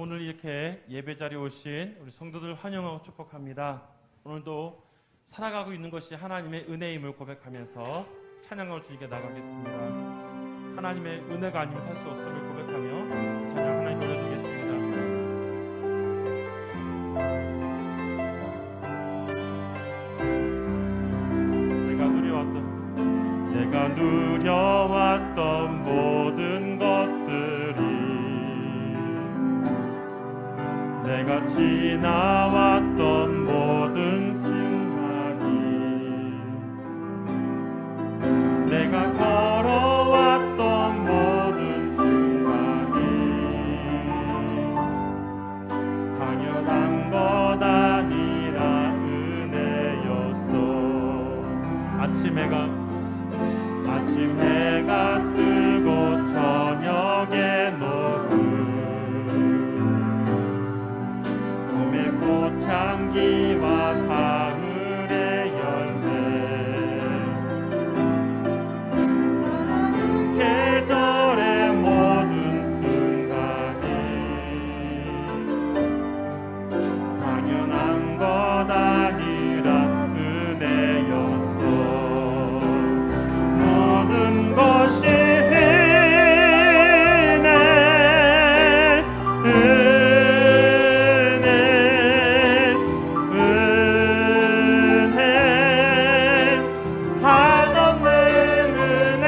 오늘 이렇게 예배 자리에 오신 우리 성도들 환영하고 축복합니다. 오늘도 살아가고 있는 것이 하나님의 은혜임을 고백하면서 찬양을 주님께 나가겠습니다. 하나님의 은혜가 아니면 살 수 없음을 고백하며 찬양 하나님 올려드리겠습니다. 내가 누려왔던 모든 것들이, 내가 지나왔던 모든 순간이, 내가 걸어왔던 모든 순간이 당연한 것 아니라 은혜였어. 아침 해가 뜨고 저녁에 녹음, 봄의 꽃향기와 가을의 열매, 계절의 모든 순간이 당연한 것 아니라 은혜였어. 모든 것이 은혜 한없는 은혜,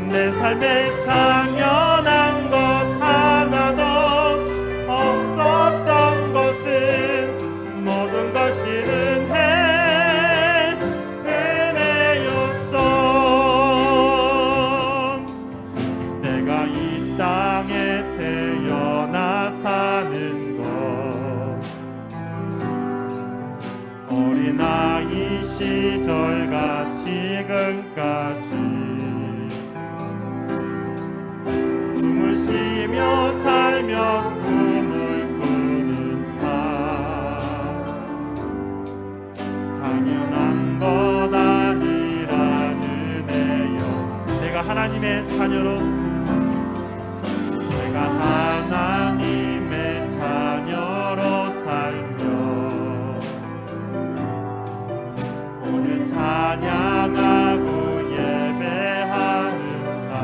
내 삶에 당연한 것 하나도 없었던 것은 모든 것이 은혜였어. 내가 이 땅에 태어나 사는 것, 어린아이 시절과 지금까지 숨을 쉬며 살며 꿈을 꾸는 삶, 당연한 것 아니라 은혜여. 내가 하나님의 자녀로, 내가 하나님의 자녀로 살며 오늘 찬양하고 예배하는 삶,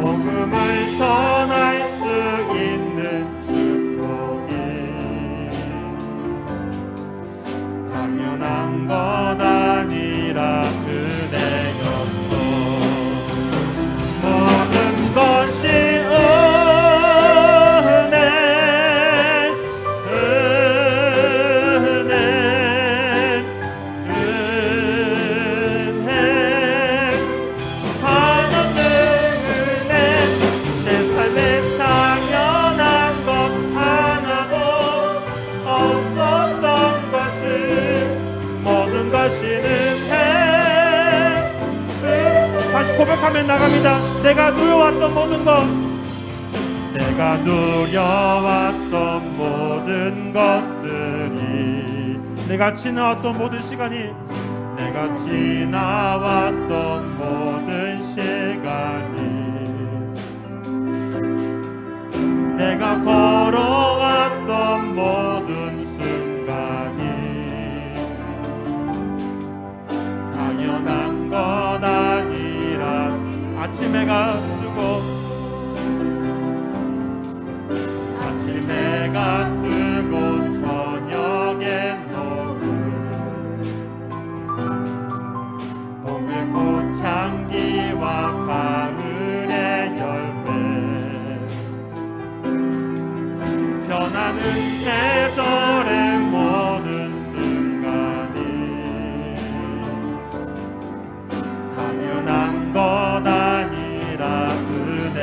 복음을 전할 수 있는 축복이 당연한 것 아니라 은혜였어. 모든 것이 은혜, 은혜, 은혜 한없는 은혜, 내 삶에 당연한 것 하나도 없었던 것은 모든 것이 은혜. 다시 고백하면 나갑니다. 내가 누려왔던 모든 것, 내가 누려왔던 모든 것들이, 내가 지나왔던 모든 시간이, 내가 지나왔던 모든 시간이, 내가 걸어왔던 모든 순간이 당연한 것 아니라. 아침 해가 뜨고, 아침 해가 뜨고 저녁에 녹음, 봄의 꽃향기와 가을의 열매, 변하는 계절의 모든 순간이 당연한 것 아니라 은혜였어.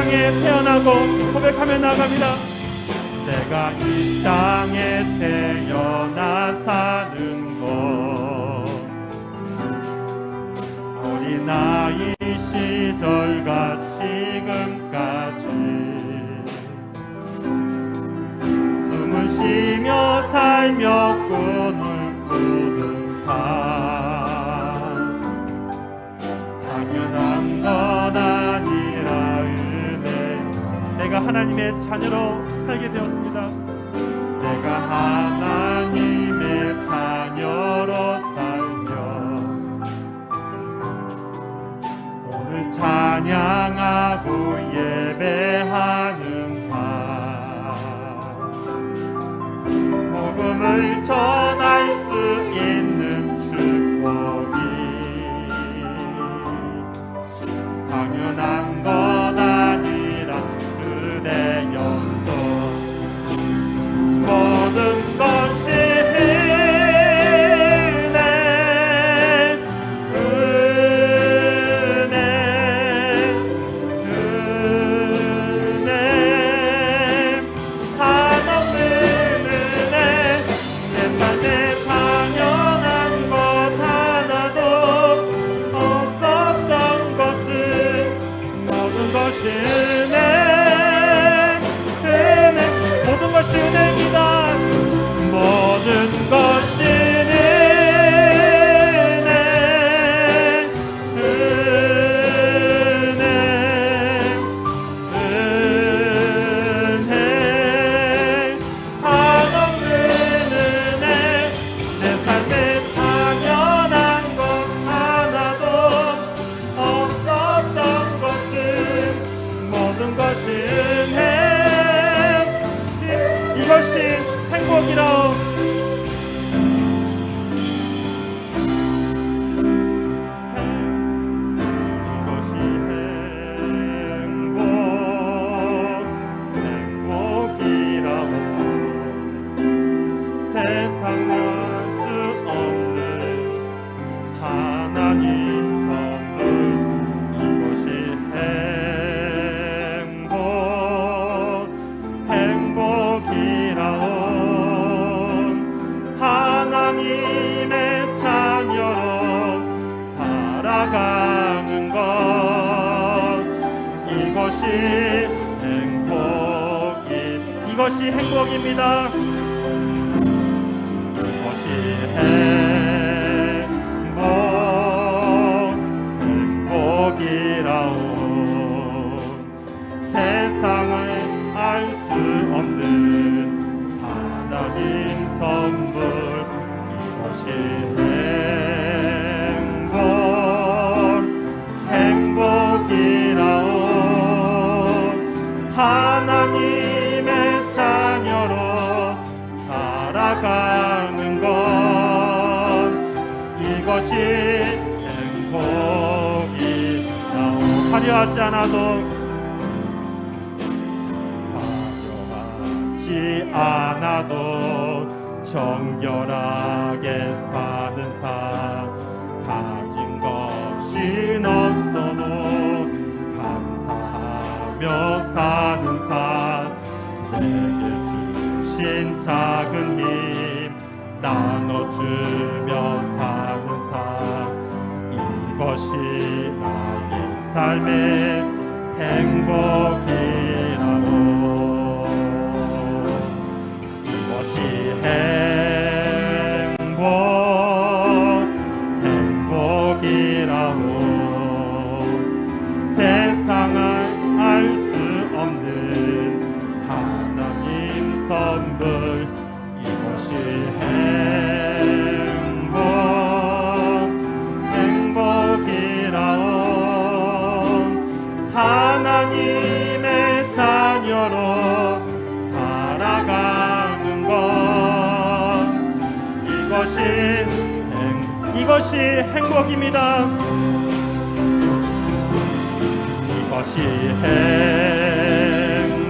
땅에 태어나고 고백하며 나갑니다. 내가 이 땅에 태어나 사는 곳, 어린아이 시절과 지금까지 숨을 쉬며 살며 꿈을 꾸는 삶, 당연한 건 아니라 은혜. 내가 하나님의 자녀로 살게 되었습니다. 내가 하나님의 자녀로 살며 오늘 찬양하고 예배하는 삶, 복음을 전할 수 있는 축복이 당연한 것 아니라 그대 영도 모든 것이 은혜이다. 모든 것이 이것이 행복이라. 이것이 행복이라고 세상에 알 수 없는 하나님 선물. 이것이 하나님의 자녀로 살아가는 것, 이것이 행복입니다. 이것이 행복이라오. 세상을 알 수 없는 하나님 선물. 이것이 행복이라오. 하나님의 자녀로 살아가는 것, 이것이 행복이라오. 화려하지 않아도 정결하게 사는 삶, 가진 것이 없어도 감사하며 사는 삶, 내게 주신 작은 힘 나눠주며 사는 삶, 이것이 나의 삶의 행복이라고. 이것이 행복이라고. 세상을 알 수 없는 하나님 선물. 이것이 행복이라고. 하나님의 자녀로 살아가는 것, 이것이 행복입니다. 이것이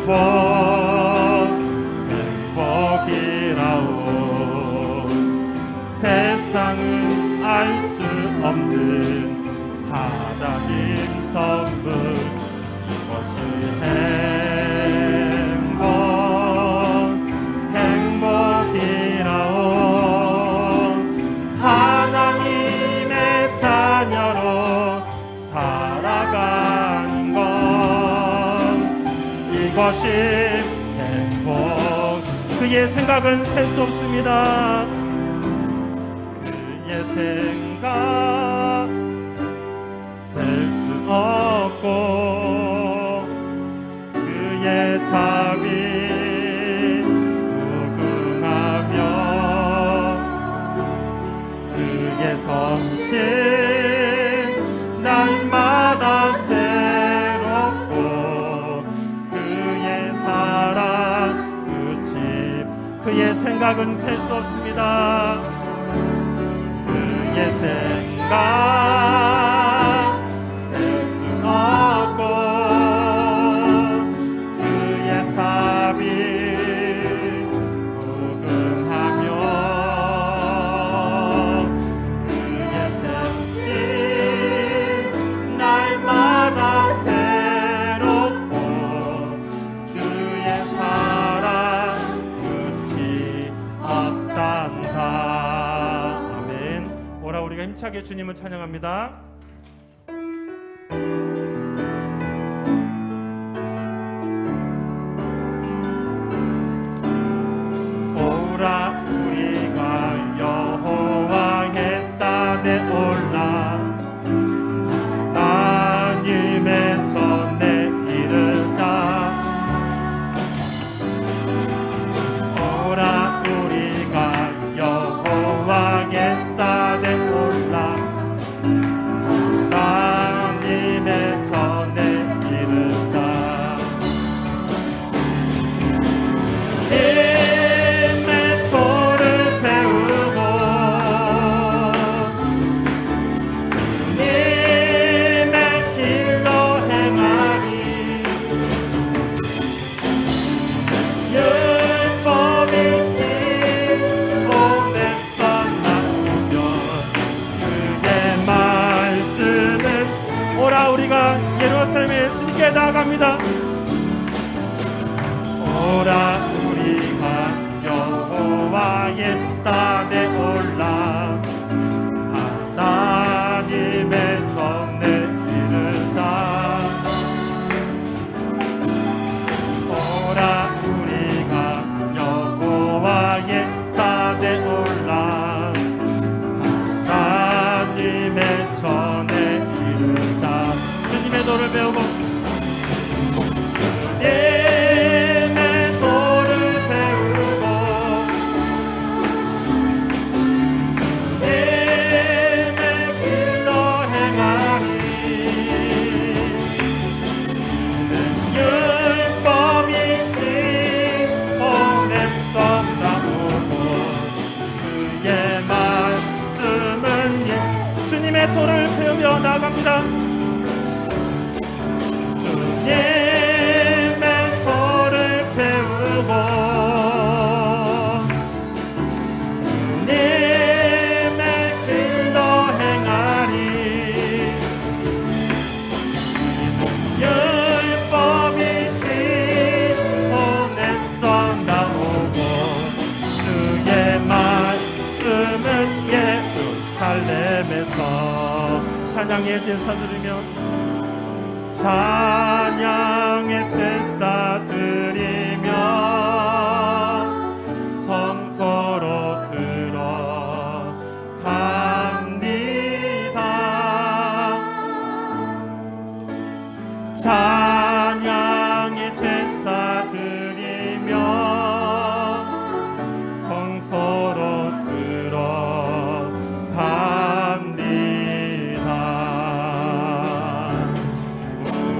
행복이라오. 세상은 알 수 없는 하나님 선물. 이것이 행복이라오. 하나님의 자녀로 살아가는 것, 이것이 행복. 그의 생각은 셀 수 없습니다. 그의 생각 셀 수 없고, 그의 자비 무궁하며, 그의 성실 날마다 새롭고, 그의 사랑 끝이, 그의 생각은 셀 수 없습니다. 그의 생각 셀 수 없고, 그의 자비 무궁하며, 그의 성실 날마다 새롭고, 주의 사랑 끝이 없단다. 아멘. 오라 우리가 힘차게 주님을 찬양합니다. 오라 우리가 여호와의 산에 올라 하나님의 전에 이르자. 오라 우리가 여호와의 산에 올라 하나님의 전에 이르자. 주님의 도를 배우고, 주님의 길로 행하리. 율법이신 오늘선 나누며, 그의 말씀은 오라 우리가 예루살렘에 주님께 나아갑니다. 오라 우리가 여호와의 산에 올라 하나님의 전에 이르자. 오라 우리가 여호와의 산에 올라 하나님의 전에 이르자. 주님의 도를 배우고, 주님의 도를 배우고, 주님의 길로 행하리. 율법이신 오늘선 나오고, 주의 말씀은 주님의 도를 배우며 나아갑니다. 주님의 도를 배우고, 주님의 길로 행하리. 율법이신 오늘선 나오고, 주의 말씀은 예루살렘에서 찬양의 제사 드리며, 찬양의 제사 드리며 성소로 들어갑니다. 찬양의 제사 드리며 성소로 들어갑니다.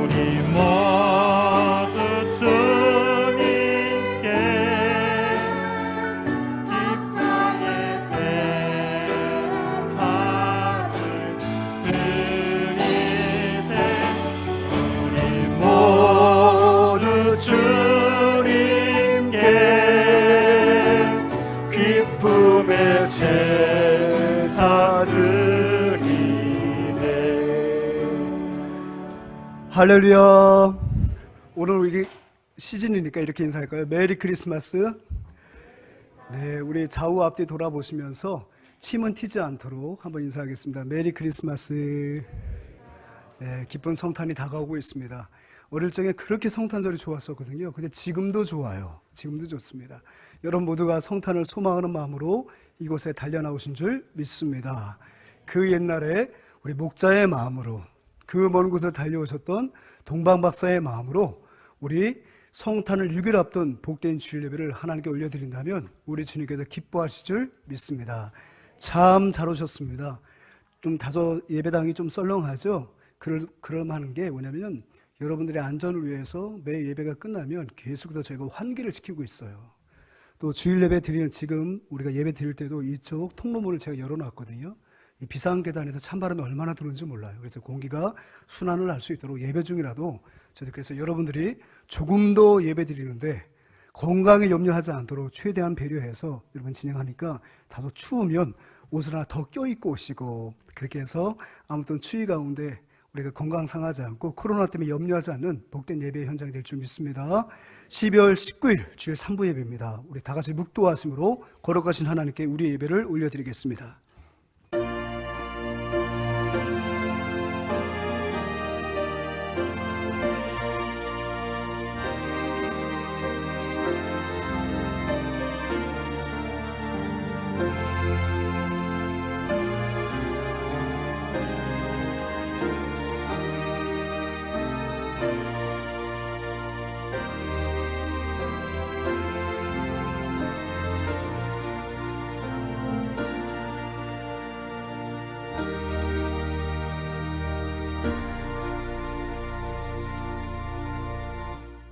우리 모두 주님께 기쁨의 제사를 드리세. 우리 모두 주님께 기쁨의 제사 드리네. 할렐루야. 오늘 우리 시즌이니까 이렇게 인사할까요? 메리 크리스마스. 네, 우리 좌우 앞뒤 돌아보시면서 침은 튀지 않도록 한번 인사하겠습니다. 메리 크리스마스. 네, 기쁜 성탄이 다가오고 있습니다. 어릴 적에 그렇게 성탄절이 좋았었거든요. 근데 지금도 좋아요. 지금도 좋습니다. 여러분 모두가 성탄을 소망하는 마음으로 이곳에 달려나오신 줄 믿습니다. 그 옛날에 우리 목자의 마음으로, 그 먼 곳을 달려오셨던 동방박사의 마음으로 우리 성탄을 6일 앞둔 복된 주일 예배를 하나님께 올려드린다면 우리 주님께서 기뻐하실 줄 믿습니다. 참 잘 오셨습니다. 좀 다소 예배당이 좀 썰렁하죠? 그럴만한 게 뭐냐면 여러분들의 안전을 위해서 매 예배가 끝나면 계속해서 저희가 환기를 지키고 있어요. 또 주일 예배 드리는, 지금 우리가 예배 드릴 때도 이쪽 통로문을 제가 열어놨거든요. 이 비상계단에서 찬바람이 얼마나 들어오는지 몰라요. 그래서 공기가 순환을 할 수 있도록 예배 중이라도 저희들 그래서 여러분들이 조금 더 예배 드리는데 건강에 염려하지 않도록 최대한 배려해서 여러분 진행하니까 다소 추우면 옷을 하나 더 껴입고 오시고, 그렇게 해서 아무튼 추위 가운데 우리가 건강 상하지 않고 코로나 때문에 염려하지 않는 복된 예배 현장이 될 줄 믿습니다. 12월 19일 주일 3부 예배입니다. 우리 다 같이 묵도하심으로 거룩하신 하나님께 우리 예배를 올려드리겠습니다.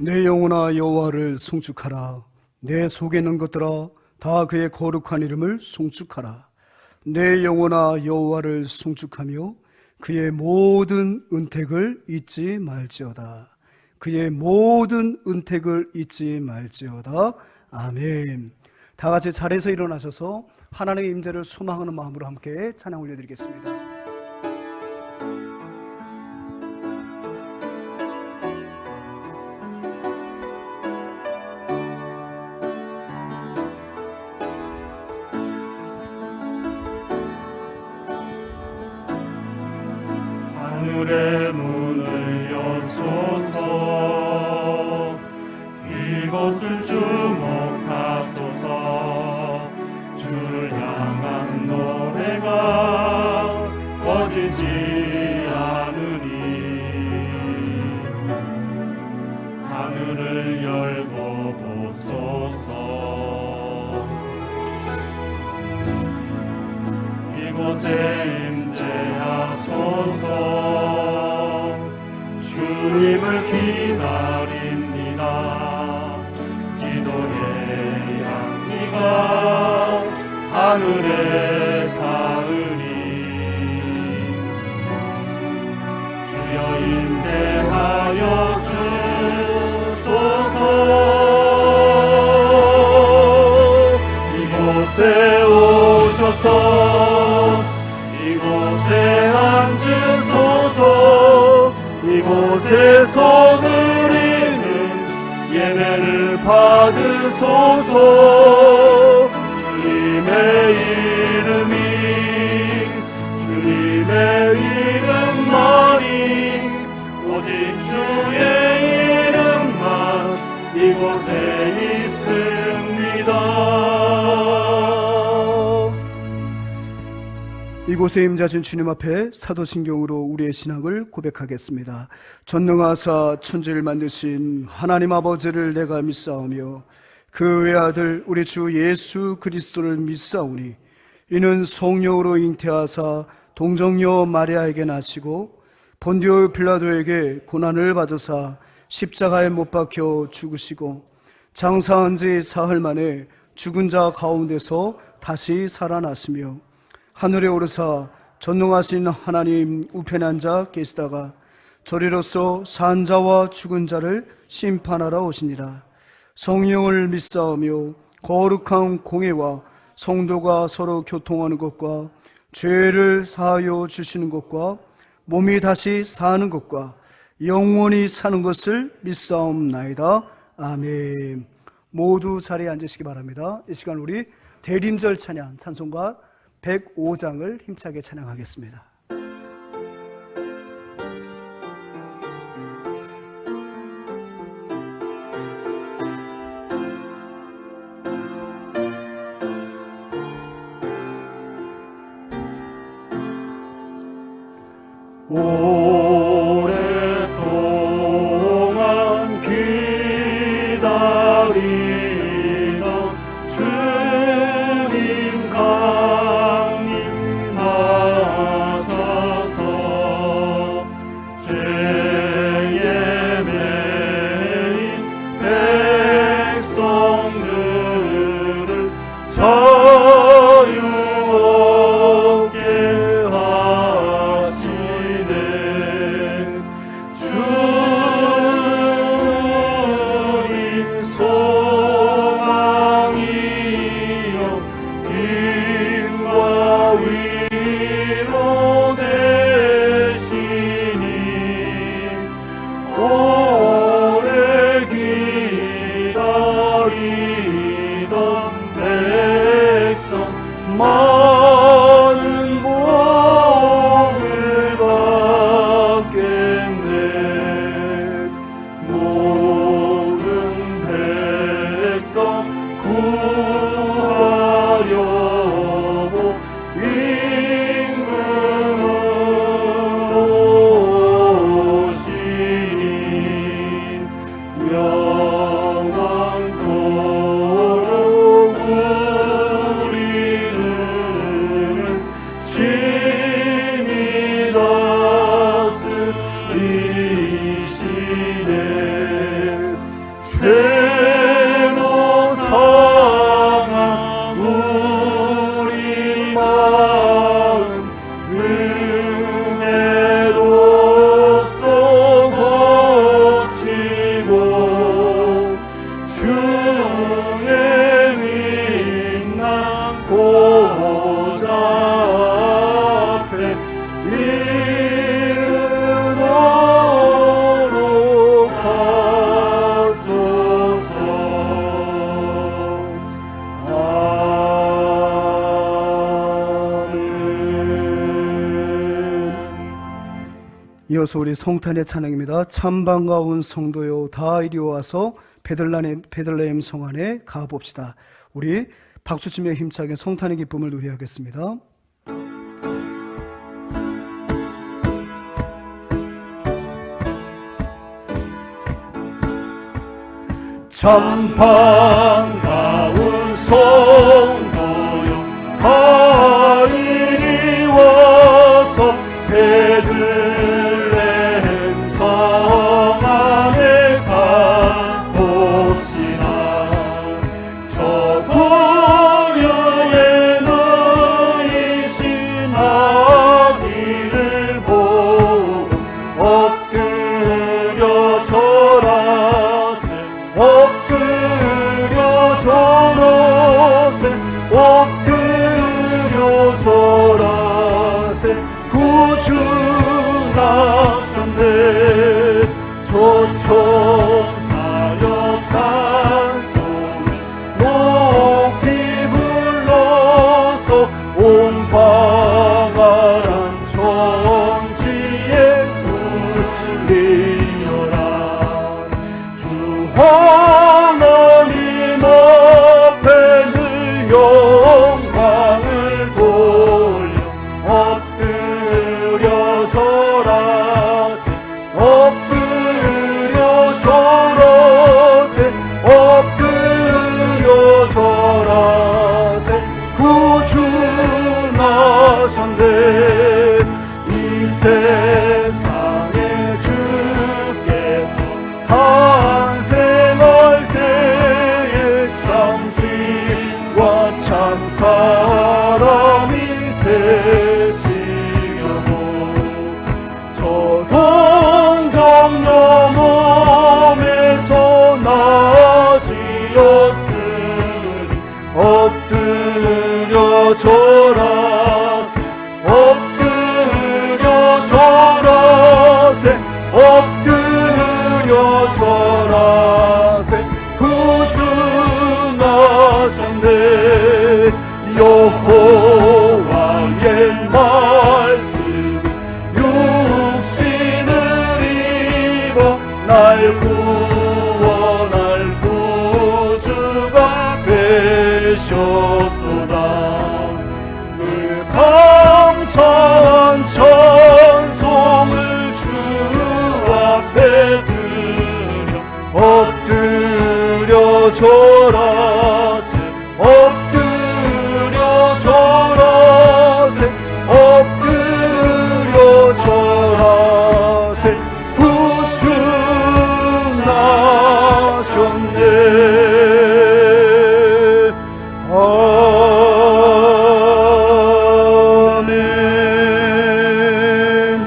내 영혼아 여호와를 송축하라. 내 속에 있는 것들아 다 그의 거룩한 이름을 송축하라. 내 영혼아 여호와를 송축하며 그의 모든 은택을 잊지 말지어다. 그의 모든 은택을 잊지 말지어다. 아멘. 다 같이 자리에서 일어나셔서 하나님의 임재를 소망하는 마음으로 함께 찬양 올려드리겠습니다. 하늘의 문을 여소서. 이곳을 주목하소서. 주를 향한 노래가 꺼지지 않으니 하늘을 열고 보소서. 이곳에 임재하소서. 주님을 기다립니다. 기도의 향기가 하늘에 닿으니 주여 임재하여 주소서. 이곳에 오셔서 이곳에 앉으소서. 이곳에서 드리는 예배를 받으소서. 주님의 이름이 주님의 이름만이 오직 주의 이름만 이곳에 있습니다. 이곳에 임재하신 주님 앞에 사도신경으로 우리의 신앙을 고백하겠습니다. 전능하사 천지를 만드신 하나님 아버지를 내가 믿사오며 그 외아들 우리 주 예수 그리스도를 믿사오니 이는 성령으로 잉태하사 동정녀 마리아에게 나시고 본디오 빌라도에게 고난을 받으사 십자가에 못 박혀 죽으시고 장사한 지 사흘 만에 죽은 자 가운데서 다시 살아났으며 하늘에 오르사 전능하신 하나님 우편에 앉아 계시다가 저리로서 산 자와 죽은 자를 심판하러 오시니라. 성령을 믿사오며 거룩한 공회와 성도가 서로 교통하는 것과 죄를 사하여 주시는 것과 몸이 다시 사는 것과 영원히 사는 것을 믿사옵나이다. 아멘. 모두 자리에 앉으시기 바랍니다. 이 시간 우리 대림절 찬양 찬송가 105장을 힘차게 찬양하겠습니다. 오랫동안 기다리던 주님 강림하셔서 죄에 매인 백성들을 자유 얻게 하시네. 주의 소망이요 힘과 위로 되시니 오래 기다리던 백성 많은 복을 받겠네. 모든 백성 구하려고 임금으로 오시니 영원토록 우리들은 신이 다스리시네. 죄로 상한 우리 마음 은혜로써 고치고 주의 빛난 보좌 앞에 이르도록 하소서. 아멘. 이어서 우리 성탄의 찬양입니다. 참 반가운 성도요 다 이리 와서 베들레헴 성 안에 가봅시다. 우리 박수치며 힘차게 성탄의 기쁨을 누리하겠습니다. 참 반가운 성도요 다 이리 와서 베들레헴 성 안에 가봅시다. 저 구유에 누이신 아기를 보고 엎드려 절하세. 엎드려 절하세. 엎드려 절하세. 구주 나셨네. 조천사여 찬송을 높이 불러서 온 광활한 천지에 울리어라. 주 하나님 앞에 늘 영광을 돌려 엎드려 절하세. 엎드려 절하세. 엎드려 절하세. 구주 나셨네. 이 세상에 주께서 탄생할 때에 참 신과 참 사람이 되시려고 저 동정녀 몸에서 나시었으니 엎드려 절하세. 엎드려 절하세. 엎드려 하셨네. 여호와의 말씀 육신을 입어 날 구원할 구주가 되셨도다. 늘 감사한 찬송을 주 앞에 드려 엎드려 절하세. 엎드려 절하세. 엎드려 절하세. 구주 나셨네. 아멘.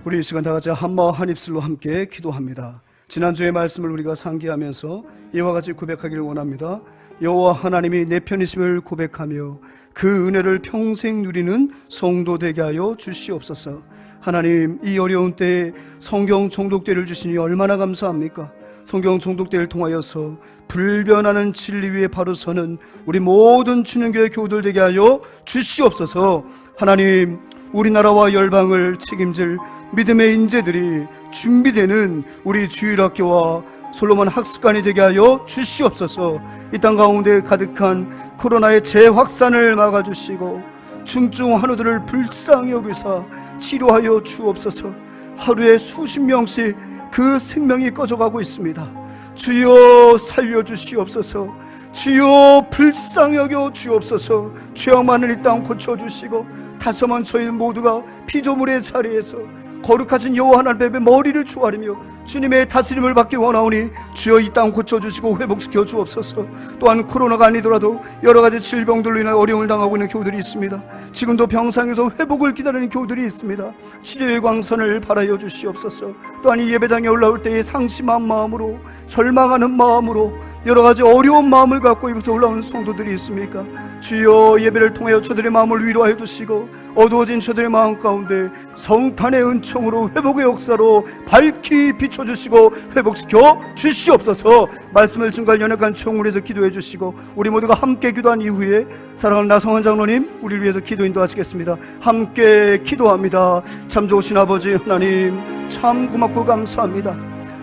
우리 이 시간 다 같이 한마음 한입술로 함께 기도합니다. 지난주의 말씀을 우리가 상기하면서 이와 같이 고백하기를 원합니다. 여호와 하나님이 내 편이심을 고백하며 그 은혜를 평생 누리는 성도 되게 하여 주시옵소서. 하나님, 이 어려운 때에 성경 정독대를 주시니 얼마나 감사합니까? 성경 정독대를 통하여서 불변하는 진리 위에 바로 서는 우리 모든 주님교회 교우들 되게 하여 주시옵소서. 하나님, 우리나라와 열방을 책임질 믿음의 인재들이 준비되는 우리 주일학교와 솔로몬 학습관이 되게 하여 주시옵소서. 이 땅 가운데 가득한 코로나의 재확산을 막아주시고 중증 환우들을 불쌍히 여기사 치료하여 주옵소서. 하루에 수십 명씩 그 생명이 꺼져가고 있습니다. 주여 살려주시옵소서. 주여 불쌍히 여겨 주옵소서. 죄악 많은 이 땅 고쳐주시고 다시 한번 저희 모두가 피조물의 자리에서 거룩하신 여호와 하나님 앞에 머리를 조아리며 주님의 다스림을 받기 원하오니 주여 이 땅 고쳐주시고 회복시켜 주옵소서. 또한 코로나가 아니더라도 여러가지 질병들로 인해 어려움을 당하고 있는 교우들이 있습니다. 지금도 병상에서 회복을 기다리는 교우들이 있습니다. 치료의 광선을 바라여 주시옵소서. 또한 이 예배당에 올라올 때에 상심한 마음으로 절망하는 마음으로 여러가지 어려운 마음을 갖고 이곳에 올라오는 성도들이 있습니까? 주여 예배를 통하여 저들의 마음을 위로하여 주시고 어두워진 저들의 마음 가운데 성탄의 은총으로 회복의 역사로 밝히 비춰주시고 회복시켜 주시옵소서. 말씀을 증거할 연약한 총무에서 기도해 주시고 우리 모두가 함께 기도한 이후에 사랑하는 나성환 장로님 우리를 위해서 기도 인도하시겠습니다. 함께 기도합니다. 참 좋으신 아버지 하나님, 참 고맙고 감사합니다.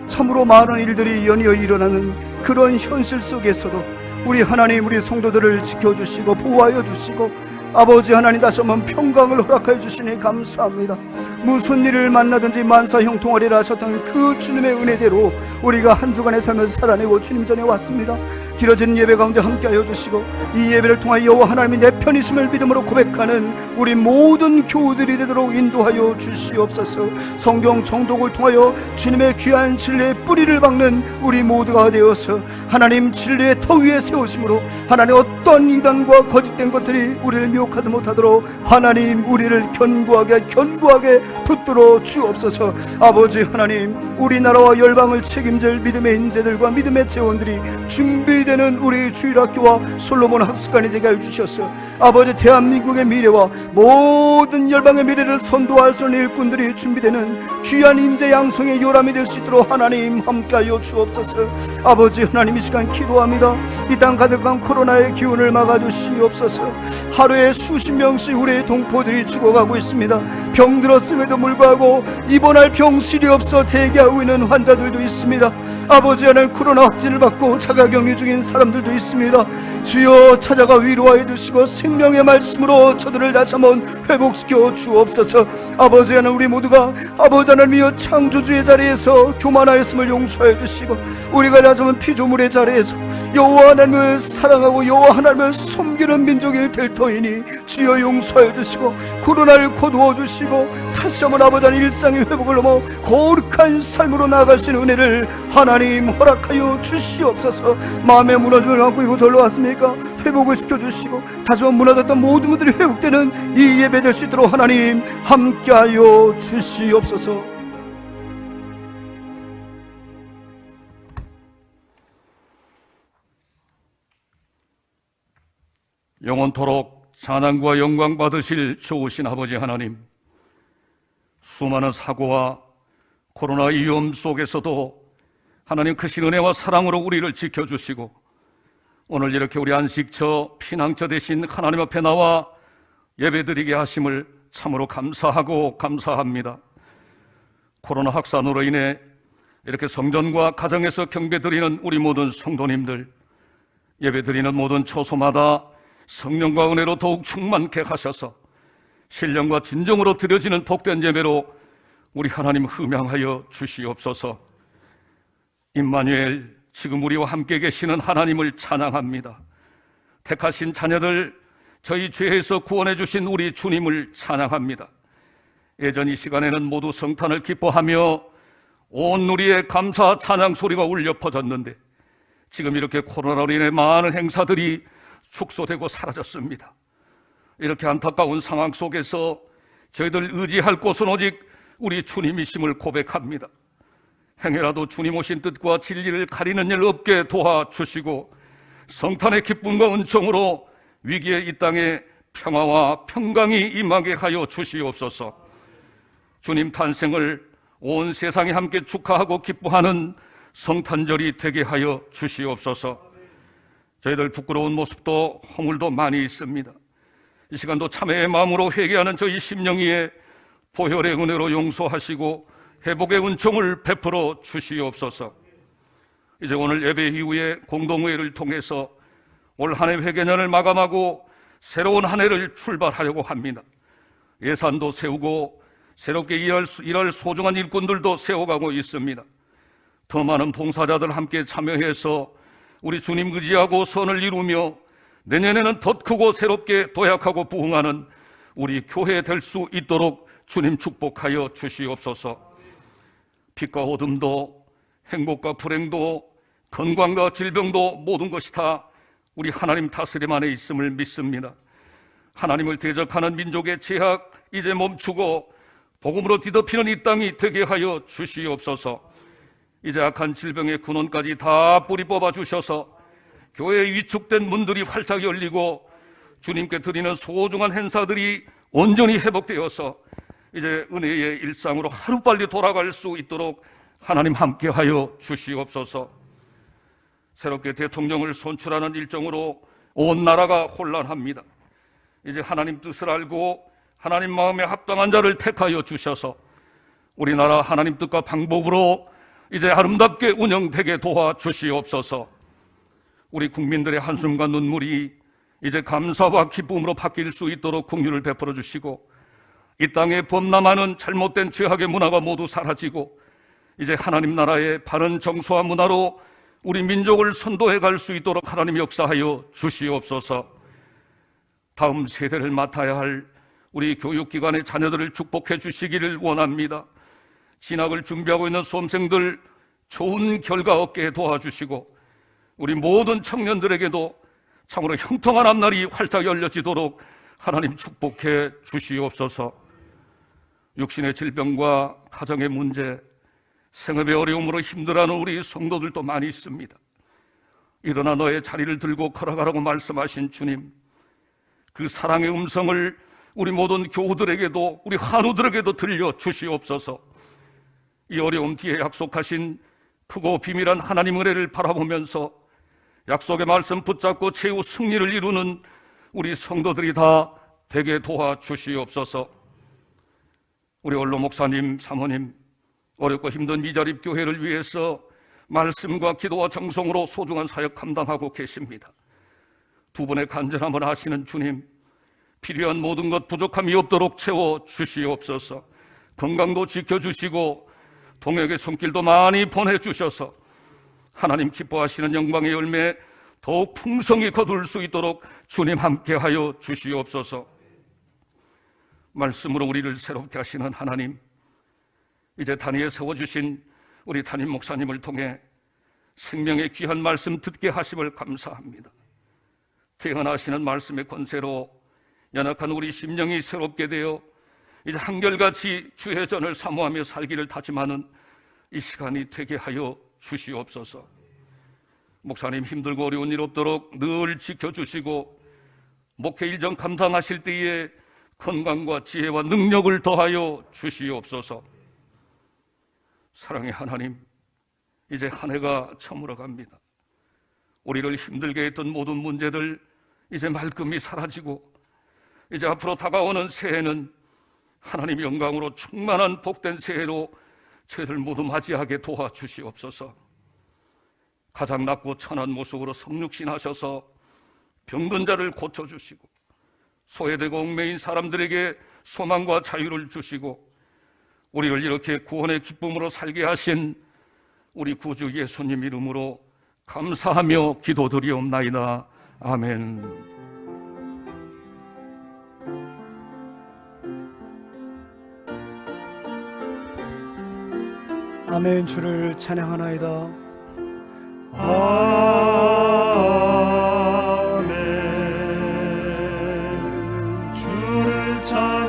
참으로 많은 일들이 연이어 일어나는 그런 현실 속에서도 우리 하나님, 우리 성도들을 지켜주시고 보호하여 주시고 아버지 하나님 다시 한번 평강을 허락하여 주시니 감사합니다. 무슨 일을 만나든지 만사 형통하리라 하셨던 그 주님의 은혜대로 우리가 한 주간의 삶을 살아내고 주님 전에 왔습니다. 길어진 예배 가운데 함께하여 주시고 이 예배를 통하여 여호와 하나님이 내 편이심을 믿음으로 고백하는 우리 모든 교우들이 되도록 인도하여 주시옵소서. 성경 정독을 통하여 주님의 귀한 진리의 뿌리를 박는 우리 모두가 되어서 하나님 진리의 터 위에 세우심으로 하나님 어떤 이단과 거짓된 것들이 우리를 미혹하지 못하도록 하나님 우리를 견고하게 붙들어 주옵소서. 아버지 하나님, 우리나라와 열방을 책임질 믿음의 인재들과 믿음의 재원들이 준비되는 우리 주일학교와 솔로몬 학습관이 되게 해주셔서 아버지 대한민국의 미래와 모든 열방의 미래를 선도할 수 있는 일꾼들이 준비되는 귀한 인재 양성의 요람이 될 수 있도록 하나님 함께하여 주옵소서. 아버지 하나님, 이 시간 기도합니다. 이 땅 가득한 코로나의 기운을 막아주시옵소서. 하루에 수십 명씩 우리의 동포들이 죽어가고 있습니다. 병들었음에도 불구하고 입원할 병실이 없어 대기하고 있는 환자들도 있습니다. 아버지 하나님, 코로나 확진을 받고 자가격리 중인 사람들도 있습니다. 주여 찾아가 위로하여 주시고 생명의 말씀으로 저들을 다시 한번 회복시켜 주옵소서. 아버지 하나님, 우리 모두가 아버지 하나님이여 창조주의 자리에서 교만하였음을 용서하여 주시고 우리가 다시 한번 피조물의 자리에서 여호와 하나님을 사랑하고 여호와 하나님을 섬기는 민족이 될 터이니 주여 용서해 주시고 코로나를 거두어 주시고 다시 한번 아버지 하나님 일상의 회복을 넘어 거룩한 삶으로 나아갈 수 있는 은혜를 하나님 허락하여 주시옵소서. 마음의 무너짐을 갖고 이곳 올라왔습니까? 회복을 시켜주시고 다시 한번 무너졌던 모든 것들이 회복되는 이 예배 될 수 있도록 하나님 함께하여 주시옵소서. 영원토록 찬양과 영광 받으실 좋으신 아버지 하나님, 수많은 사고와 코로나 위험 속에서도 하나님 크신 은혜와 사랑으로 우리를 지켜주시고 오늘 이렇게 우리 안식처, 피낭처 대신 하나님 앞에 나와 예배드리게 하심을 참으로 감사하고 감사합니다. 코로나 확산으로 인해 이렇게 성전과 가정에서 경배드리는 우리 모든 성도님들, 예배드리는 모든 처소마다 성령과 은혜로 더욱 충만케 하셔서 신령과 진정으로 드려지는 복된 예배로 우리 하나님 흠양하여 주시옵소서. 임마누엘, 지금 우리와 함께 계시는 하나님을 찬양합니다. 택하신 자녀들, 저희 죄에서 구원해 주신 우리 주님을 찬양합니다. 예전 이 시간에는 모두 성탄을 기뻐하며 온 누리의 감사 찬양 소리가 울려 퍼졌는데 지금 이렇게 코로나로 인해 많은 행사들이 축소되고 사라졌습니다. 이렇게 안타까운 상황 속에서 저희들 의지할 곳은 오직 우리 주님이심을 고백합니다. 행여라도 주님 오신 뜻과 진리를 가리는 일 없게 도와주시고 성탄의 기쁨과 은총으로 위기의 이 땅에 평화와 평강이 임하게 하여 주시옵소서. 주님 탄생을 온 세상이 함께 축하하고 기뻐하는 성탄절이 되게 하여 주시옵소서. 저희들 부끄러운 모습도 허물도 많이 있습니다. 이 시간도 참회의 마음으로 회개하는 저희 심령이에 보혈의 은혜로 용서하시고 회복의 은총을 베풀어 주시옵소서. 이제 오늘 예배 이후에 공동회의를 통해서 올 한 해 회개년을 마감하고 새로운 한 해를 출발하려고 합니다. 예산도 세우고 새롭게 일할 소중한 일꾼들도 세워가고 있습니다. 더 많은 봉사자들 함께 참여해서 우리 주님 의지하고 선을 이루며 내년에는 더 크고 새롭게 도약하고 부흥하는 우리 교회 될 수 있도록 주님 축복하여 주시옵소서. 빛과 어둠도 행복과 불행도 건강과 질병도 모든 것이 다 우리 하나님 다스림 안에 있음을 믿습니다. 하나님을 대적하는 민족의 제약 이제 멈추고 복음으로 뒤덮이는 이 땅이 되게 하여 주시옵소서. 이제 악한 질병의 근원까지 다 뿌리 뽑아 주셔서 교회의 위축된 문들이 활짝 열리고 주님께 드리는 소중한 행사들이 온전히 회복되어서 이제 은혜의 일상으로 하루빨리 돌아갈 수 있도록 하나님 함께하여 주시옵소서. 새롭게 대통령을 선출하는 일정으로 온 나라가 혼란합니다. 이제 하나님 뜻을 알고 하나님 마음에 합당한 자를 택하여 주셔서 우리나라 하나님 뜻과 방법으로 이제 아름답게 운영되게 도와주시옵소서. 우리 국민들의 한숨과 눈물이 이제 감사와 기쁨으로 바뀔 수 있도록 긍휼을 베풀어 주시고 이 땅에 범람하는 잘못된 죄악의 문화가 모두 사라지고 이제 하나님 나라의 바른 정서와 문화로 우리 민족을 선도해 갈 수 있도록 하나님 역사하여 주시옵소서. 다음 세대를 맡아야 할 우리 교육기관의 자녀들을 축복해 주시기를 원합니다. 진학을 준비하고 있는 수험생들 좋은 결과 얻게 도와주시고 우리 모든 청년들에게도 참으로 형통한 앞날이 활짝 열려지도록 하나님 축복해 주시옵소서. 육신의 질병과 가정의 문제, 생업의 어려움으로 힘들어하는 우리 성도들도 많이 있습니다. 일어나 너의 자리를 들고 걸어가라고 말씀하신 주님, 그 사랑의 음성을 우리 모든 교우들에게도 우리 한우들에게도 들려 주시옵소서. 이 어려움 뒤에 약속하신 크고 비밀한 하나님 은혜를 바라보면서 약속의 말씀 붙잡고 최후 승리를 이루는 우리 성도들이 다 되게 도와주시옵소서. 우리 원로 목사님, 사모님, 어렵고 힘든 미자립 교회를 위해서 말씀과 기도와 정성으로 소중한 사역 감당하고 계십니다. 두 분의 간절함을 아시는 주님, 필요한 모든 것 부족함이 없도록 채워주시옵소서. 건강도 지켜주시고 동역의 손길도 많이 보내주셔서 하나님 기뻐하시는 영광의 열매 더욱 풍성히 거둘 수 있도록 주님 함께하여 주시옵소서. 말씀으로 우리를 새롭게 하시는 하나님, 이제 단위에 세워주신 우리 담임 목사님을 통해 생명의 귀한 말씀 듣게 하심을 감사합니다. 태어나시는 말씀의 권세로 연약한 우리 심령이 새롭게 되어 이제 한결같이 주의 전을 사모하며 살기를 다짐하는 이 시간이 되게 하여 주시옵소서. 목사님 힘들고 어려운 일 없도록 늘 지켜주시고 목회 일정 감당하실 때에 건강과 지혜와 능력을 더하여 주시옵소서. 사랑의 하나님, 이제 한 해가 저물어 갑니다. 우리를 힘들게 했던 모든 문제들 이제 말끔히 사라지고 이제 앞으로 다가오는 새해는 하나님 영광으로 충만한 복된 새해로 저희들 모두 맞이하게 도와주시옵소서. 가장 낮고 천한 모습으로 성육신하셔서 병든 자를 고쳐주시고 소외되고 얽매인 사람들에게 소망과 자유를 주시고 우리를 이렇게 구원의 기쁨으로 살게 하신 우리 구주 예수님 이름으로 감사하며 기도드리옵나이다. 아멘. 아멘. 주를 찬양하나이다. 아멘. 주를 찬양하나이다.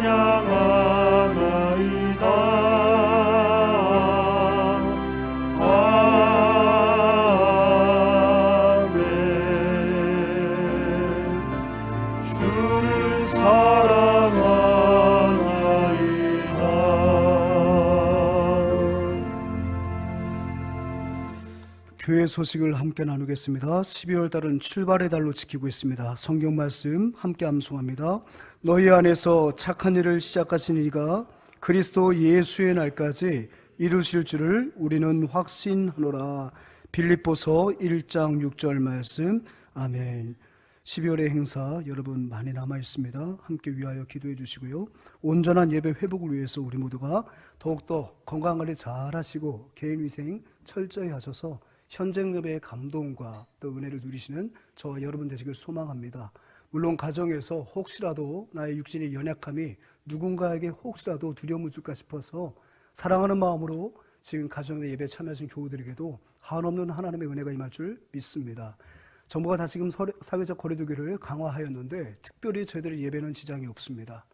아멘. 주를 사랑하나이다. 교회 소식을 함께 나누겠습니다. 12월 달은 출발의 달로 지키고 있습니다. 성경 말씀 함께 암송합니다. 너희 안에서 착한 일을 시작하신 이가 그리스도 예수의 날까지 이루실 줄을 우리는 확신하노라. 빌립보서 1장 6절 말씀. 아멘. 12월의 행사 여러분 많이 남아 있습니다. 함께 위하여 기도해 주시고요. 온전한 예배 회복을 위해서 우리 모두가 더욱더 건강관리 잘 하시고 개인위생 철저히 하셔서 현장 예배의 감동과 또 은혜를 누리시는 저와 여러분 되시길 소망합니다. 물론 가정에서 혹시라도 나의 육신의 연약함이 누군가에게 혹시라도 두려움을 줄까 싶어서 사랑하는 마음으로 지금 가정의 예배에 참여하신 교우들에게도 한없는 하나님의 은혜가 임할 줄 믿습니다. 정부가 다시금 사회적 거리두기를 강화하였는데 특별히 저희들의 예배는 지장이 없습니다.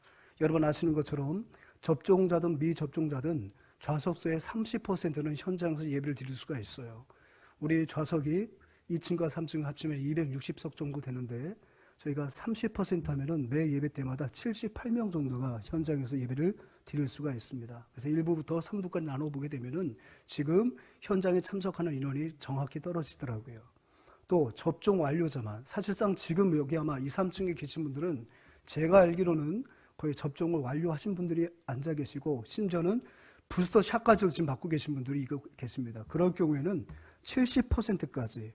여러분 아시는 것처럼 접종자든 미접종자든 좌석수의 30%는 현장에서 예배를 드릴 수가 있어요. 우리 좌석이 2층과 3층 합치면 260석 정도 되는데 저희가 30% 하면은 매 예배 때마다 78명 정도가 현장에서 예배를 드릴 수가 있습니다. 그래서 1부부터 3부까지 나눠보게 되면은 지금 현장에 참석하는 인원이 정확히 떨어지더라고요. 또 접종 완료자만, 사실상 지금 여기 아마 2, 3층에 계신 분들은 제가 알기로는 거의 접종을 완료하신 분들이 앉아 계시고 심지어는 부스터 샷까지 지금 맞고 계신 분들이 계십니다. 그럴 경우에는 70%까지,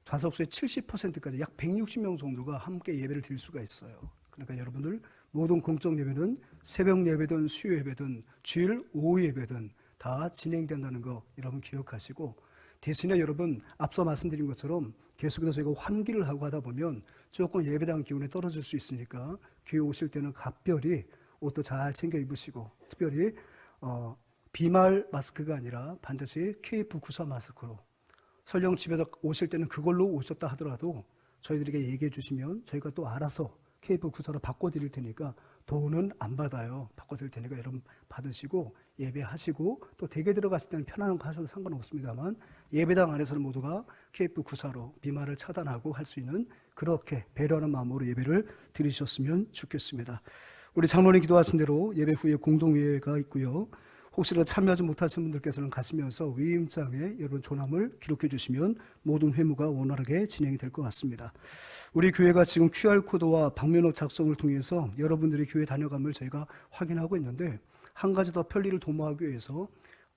좌석수의 70%까지 약 160명 정도가 함께 예배를 드릴 수가 있어요. 그러니까 여러분들 모든 공적 예배는 새벽 예배든 수요 예배든 주일 오후 예배든 다 진행된다는 거 여러분 기억하시고, 대신에 여러분 앞서 말씀드린 것처럼 계속해서 저희가 환기를 하고 하다 보면 조금 예배당 기운이 떨어질 수 있으니까 교회 오실 때는 각별히 옷도 잘 챙겨 입으시고, 특별히 비말 마스크가 아니라 반드시 KF94 마스크로, 설령 집에서 오실 때는 그걸로 오셨다 하더라도 저희들에게 얘기해 주시면 저희가 또 알아서 KF94로 바꿔드릴 테니까 돈은 안 받아요. 바꿔드릴 테니까 여러분 받으시고 예배하시고, 또 댁에 들어가실 때는 편안한 거 하셔도 상관없습니다만 예배당 안에서는 모두가 KF94로 비말을 차단하고 할 수 있는, 그렇게 배려하는 마음으로 예배를 드리셨으면 좋겠습니다. 우리 장로님 기도하신 대로 예배 후에 공동회의가 있고요. 혹시라도 참여하지 못하신 분들께서는 가시면서 위임장에 여러분 조남을 기록해 주시면 모든 회무가 원활하게 진행이 될 것 같습니다. 우리 교회가 지금 QR코드와 방면호 작성을 통해서 여러분들이 교회 다녀감을 저희가 확인하고 있는데, 한 가지 더 편리를 도모하기 위해서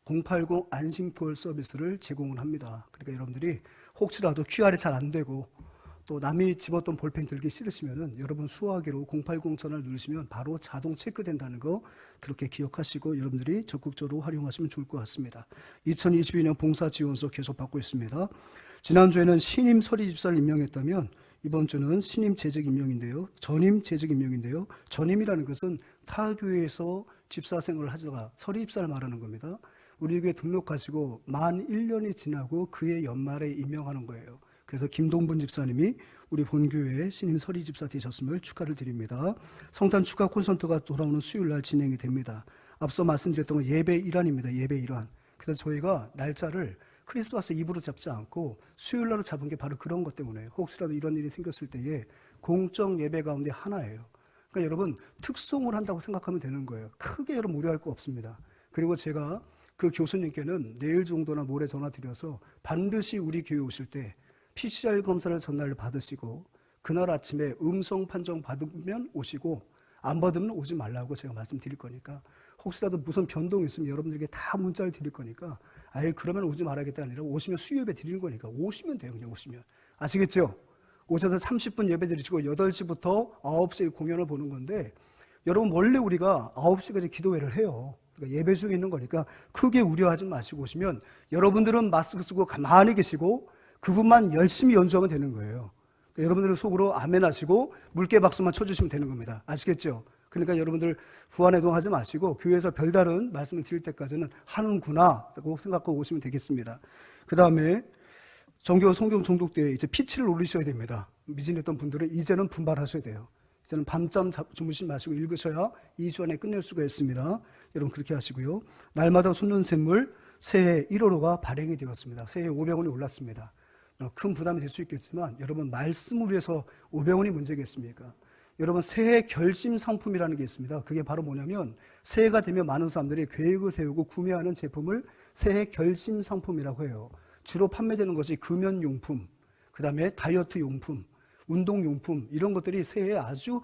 080 안심콜 서비스를 제공을 합니다. 그러니까 여러분들이 혹시라도 QR이 잘 안 되고 또 남이 집었던 볼펜 들기 싫으시면은 여러분 수화기로 080 전화를 누르시면 바로 자동 체크된다는 거 그렇게 기억하시고 여러분들이 적극적으로 활용하시면 좋을 것 같습니다. 2022년 봉사지원서 계속 받고 있습니다. 지난주에는 신임 서리집사를 임명했다면 이번 주는 신임 재직 임명인데요. 전임 재직 임명인데요. 전임이라는 것은 타 교회에서 집사 생활을 하다가 서리집사를 말하는 겁니다. 우리 교회 등록하시고 만 1년이 지나고 그해 연말에 임명하는 거예요. 그래서 김동분 집사님이 우리 본교회의 신임 서리집사 되셨음을 축하를 드립니다. 성탄 축하 콘서트가 돌아오는 수요일날 진행이 됩니다. 앞서 말씀드렸던 건 예배 일환입니다. 예배 일환. 그래서 저희가 날짜를 크리스마스 이브로 잡지 않고 수요일날로 잡은 게 바로 그런 것 때문에, 혹시라도 이런 일이 생겼을 때에 공적 예배 가운데 하나예요. 그러니까 여러분 특송을 한다고 생각하면 되는 거예요. 크게 여러분 무리할 거 없습니다. 그리고 제가 그 교수님께는 내일 정도나 모레 전화 드려서 반드시 우리 교회 오실 때 PCR 검사를 전날 받으시고 그날 아침에 음성 판정 받으면 오시고 안 받으면 오지 말라고 제가 말씀드릴 거니까 혹시라도 무슨 변동이 있으면 여러분들에게 다 문자를 드릴 거니까 아예 그러면 오지 말아야겠다 아니라 오시면 수요예배 드리는 거니까 오시면 돼요. 그냥 오시면. 아시겠죠? 오셔서 30분 예배 드리시고 8시부터 9시에 공연을 보는 건데 여러분 원래 우리가 9시까지 기도회를 해요. 그러니까 예배 중에 있는 거니까 크게 우려하지 마시고 오시면 여러분들은 마스크 쓰고 가만히 계시고 그분만 열심히 연주하면 되는 거예요. 그러니까 여러분들은 속으로 아멘 하시고 물개 박수만 쳐주시면 되는 겁니다. 아시겠죠? 그러니까 여러분들 부안해동하지 마시고 교회에서 별다른 말씀을 드릴 때까지는 하는구나 라고 생각하고 오시면 되겠습니다. 그 다음에 정교 성경 종독 때 이제 피치를 올리셔야 됩니다. 미진했던 분들은 이제는 분발하셔야 돼요. 이제는 밤잠 주무시지 마시고 읽으셔야 2주 안에 끝낼 수가 있습니다. 여러분 그렇게 하시고요. 날마다 솟는 샘물 새해 1호로가 발행이 되었습니다. 새해 500원이 올랐습니다. 큰 부담이 될 수 있겠지만 여러분 말씀을 위해서 500원이 문제겠습니까? 여러분 새해 결심 상품이라는 게 있습니다. 그게 바로 뭐냐면 새해가 되면 많은 사람들이 계획을 세우고 구매하는 제품을 새해 결심 상품이라고 해요. 주로 판매되는 것이 금연용품, 그 다음에 다이어트 용품, 운동용품 이런 것들이 새해에 아주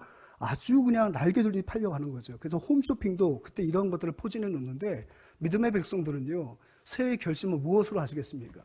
그냥 날개돌이 팔려고 하는 거죠. 그래서 홈쇼핑도 그때 이런 것들을 포진해 놓는데 믿음의 백성들은요. 새해 결심은 무엇으로 하시겠습니까?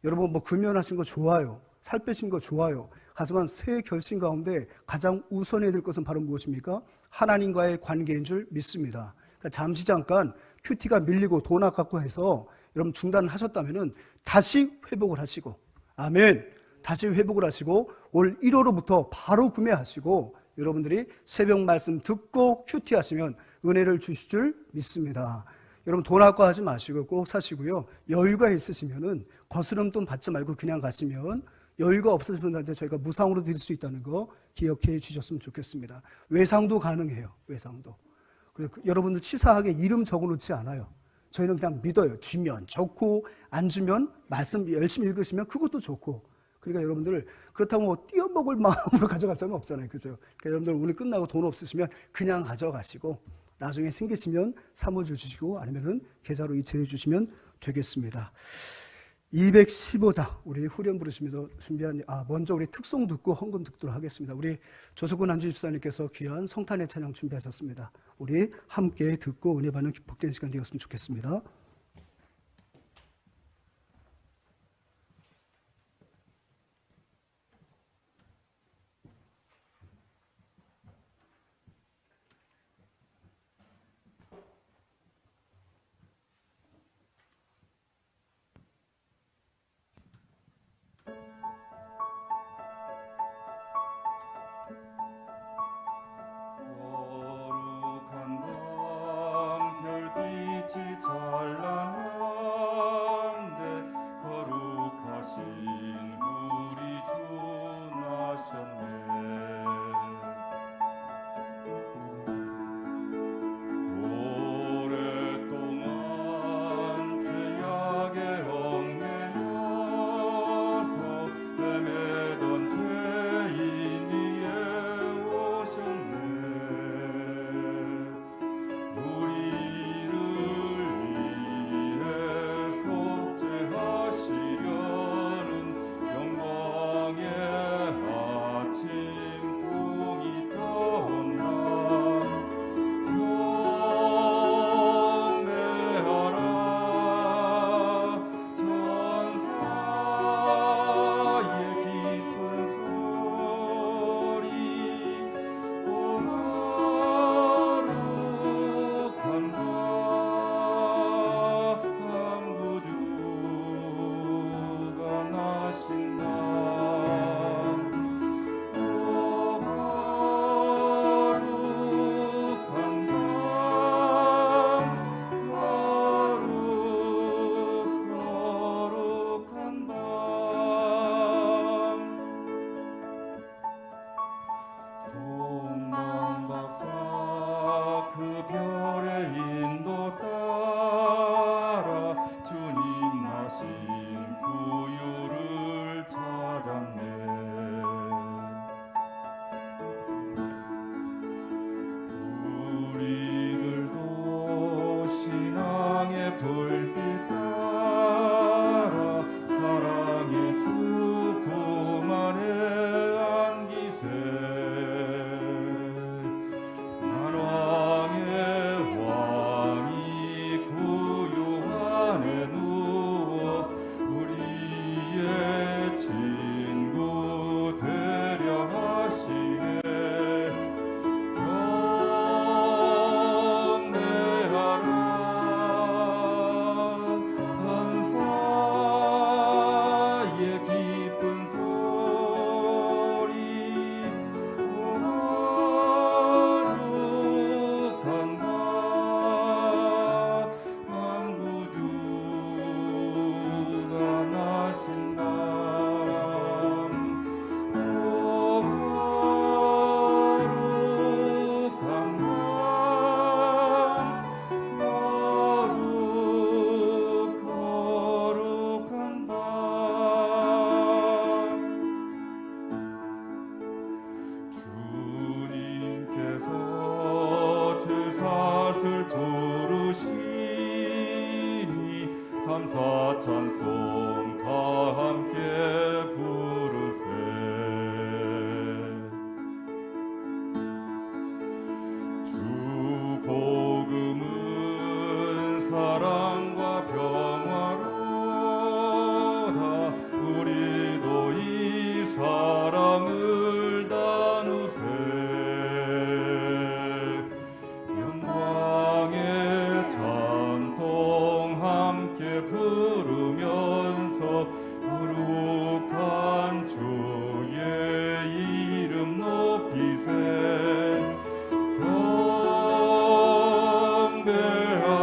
여러분 뭐 금연하신 거 좋아요. 살 빼신 거 좋아요. 하지만 새해 결심 가운데 가장 우선해야 될 것은 바로 무엇입니까? 하나님과의 관계인 줄 믿습니다. 그러니까 잠시 잠깐 큐티가 밀리고 돈 아깝고 해서 여러분 중단하셨다면은 다시 회복을 하시고 아멘. 다시 회복을 하시고 올 1월로부터 바로 구매하시고 여러분들이 새벽 말씀 듣고 큐티 하시면 은혜를 주실 줄 믿습니다. 여러분 돈 아까워하지 마시고 꼭 사시고요. 여유가 있으시면은 거스름 돈 받지 말고 그냥 가시면 여유가 없으신 분들한테 저희가 무상으로 드릴 수 있다는 거 기억해 주셨으면 좋겠습니다. 외상도 가능해요. 외상도. 그리고 여러분들 치사하게 이름 적어놓지 않아요. 저희는 그냥 믿어요. 주면 좋고 안 주면 말씀 열심히 읽으시면 그것도 좋고. 그러니까 여러분들 그렇다고 뭐 띄어먹을 마음으로 가져갈 사람은 없잖아요. 그죠? 그러니까 여러분들 오늘 끝나고 돈 없으시면 그냥 가져가시고 나중에 생기시면 사무주 주시고 아니면은 계좌로 이체해 주시면 되겠습니다. 215장 우리 후렴 부르시면서 준비한 먼저 우리 특송 듣고 헌금 듣도록 하겠습니다. 우리 조석훈 안주 집사님께서 귀한 성탄의 찬양 준비하셨습니다. 우리 함께 듣고 은혜 받는 복된 시간 되었으면 좋겠습니다. 거룩한 밤 별빛이 찬란한데 거룩하신 우리 주 나셨네. 오랫동안 죄악에 얽매여서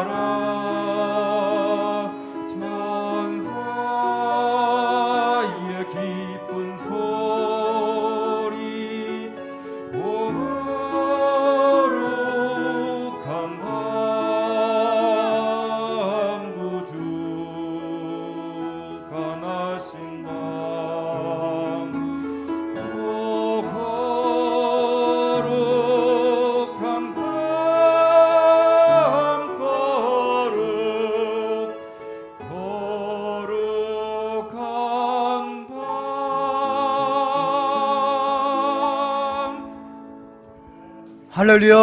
경배하라 천사의 기쁜 소리 오 거룩한 밤 구주 가나신 밤 오 거룩한 밤 거룩한 밤 할렐루야.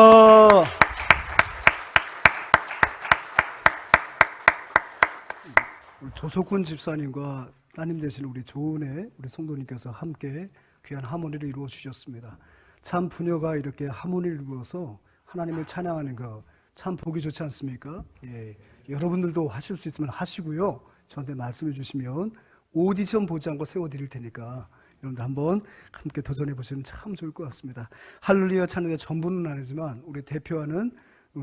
우리 조석훈 집사님과 따님 되신 우리 조은혜 우리 성도님께서 함께 귀한 하모니를 이루어 주셨습니다. 참 부녀가 이렇게 하모니를 이루어서 하나님을 찬양하는 거 참 보기 좋지 않습니까? 예, 여러분들도 하실 수 있으면 하시고요. 저한테 말씀해 주시면 오디션 보지 않고 세워드릴 테니까 여러분들 한번 함께 도전해 보시면 참 좋을 것 같습니다. 할렐루야 찬양의 전부는 아니지만 우리 대표하는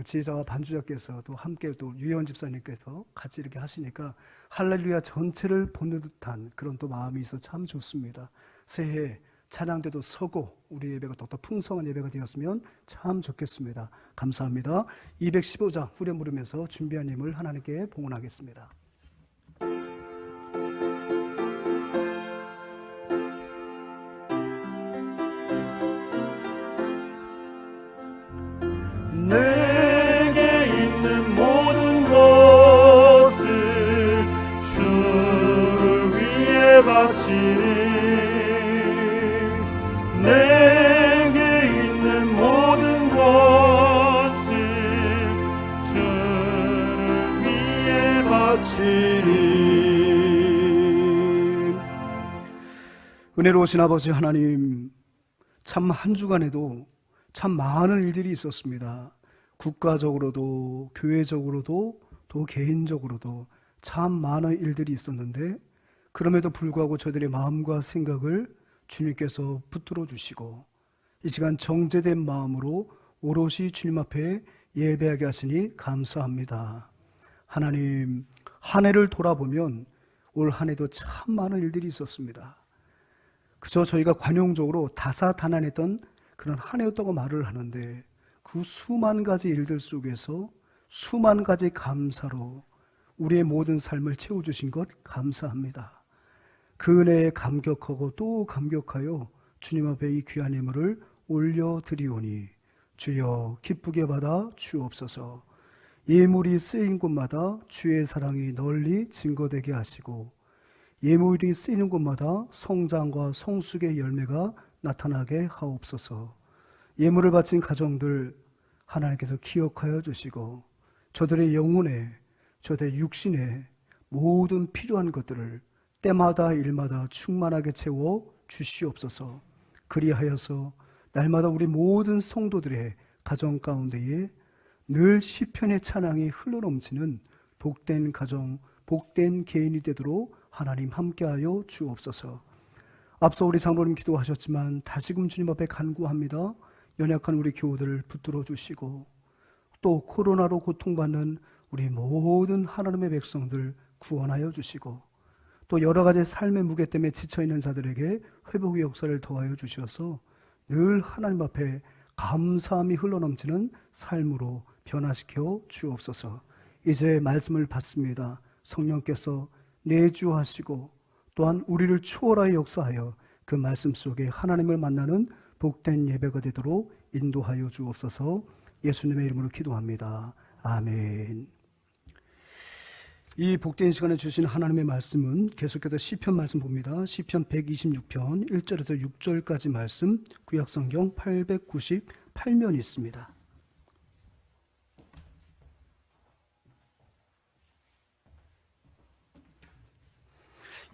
지혜자와 반주자께서 또 함께 또 유혜원 집사님께서 같이 이렇게 하시니까 할렐루야 전체를 보는 듯한 그런 또 마음이 있어 참 좋습니다. 새해 찬양대도 서고 우리 예배가 더욱더 풍성한 예배가 되었으면 참 좋겠습니다. 감사합니다. 215장 후렴 부르면서 준비한 힘을 하나님께 봉헌하겠습니다. 내게 있는 모든 것을 주를 위해 바치리 내게 있는 모든 것을 주를 위해 바치리. 은혜로우신 아버지 하나님, 참 한 주간에도 참 많은 일들이 있었습니다. 국가적으로도 교회적으로도 또 개인적으로도 참 많은 일들이 있었는데 그럼에도 불구하고 저들의 마음과 생각을 주님께서 붙들어 주시고 이 시간 정제된 마음으로 오롯이 주님 앞에 예배하게 하시니 감사합니다. 하나님, 한 해를 돌아보면 올 한 해도 참 많은 일들이 있었습니다. 그저 저희가 관용적으로 다사다난했던 그런 한 해였다고 말을 하는데 그 수만 가지 일들 속에서 수만 가지 감사로 우리의 모든 삶을 채워주신 것 감사합니다. 그 은혜에 감격하고 또 감격하여 주님 앞에 이 귀한 예물을 올려드리오니 주여 기쁘게 받아 주옵소서. 예물이 쓰인 곳마다 주의 사랑이 널리 증거되게 하시고 예물이 쓰이는 곳마다 성장과 성숙의 열매가 나타나게 하옵소서. 예물을 바친 가정들 하나님께서 기억하여 주시고 저들의 영혼에 저들의 육신에 모든 필요한 것들을 때마다 일마다 충만하게 채워 주시옵소서. 그리하여서 날마다 우리 모든 성도들의 가정 가운데에 늘 시편의 찬양이 흘러넘치는 복된 가정, 복된 개인이 되도록 하나님 함께하여 주옵소서. 앞서 우리 장로님 기도하셨지만 다시금 주님 앞에 간구합니다. 연약한 우리 교우들을 붙들어 주시고 또 코로나로 고통받는 우리 모든 하나님의 백성들 구원하여 주시고 또 여러 가지 삶의 무게 때문에 지쳐있는 자들에게 회복의 역사를 더하여 주셔서 늘 하나님 앞에 감사함이 흘러넘치는 삶으로 변화시켜 주옵소서. 이제 말씀을 받습니다. 성령께서 내주하시고 또한 우리를 초월하여 역사하여 그 말씀 속에 하나님을 만나는 복된 예배가 되도록 인도하여 주옵소서. 예수님의 이름으로 기도합니다. 아멘. 이 복된 시간에 주신 하나님의 말씀은 계속해서 시편 말씀 봅니다. 시편 126편 1절에서 6절까지 말씀, 구약성경 898면이 있습니다.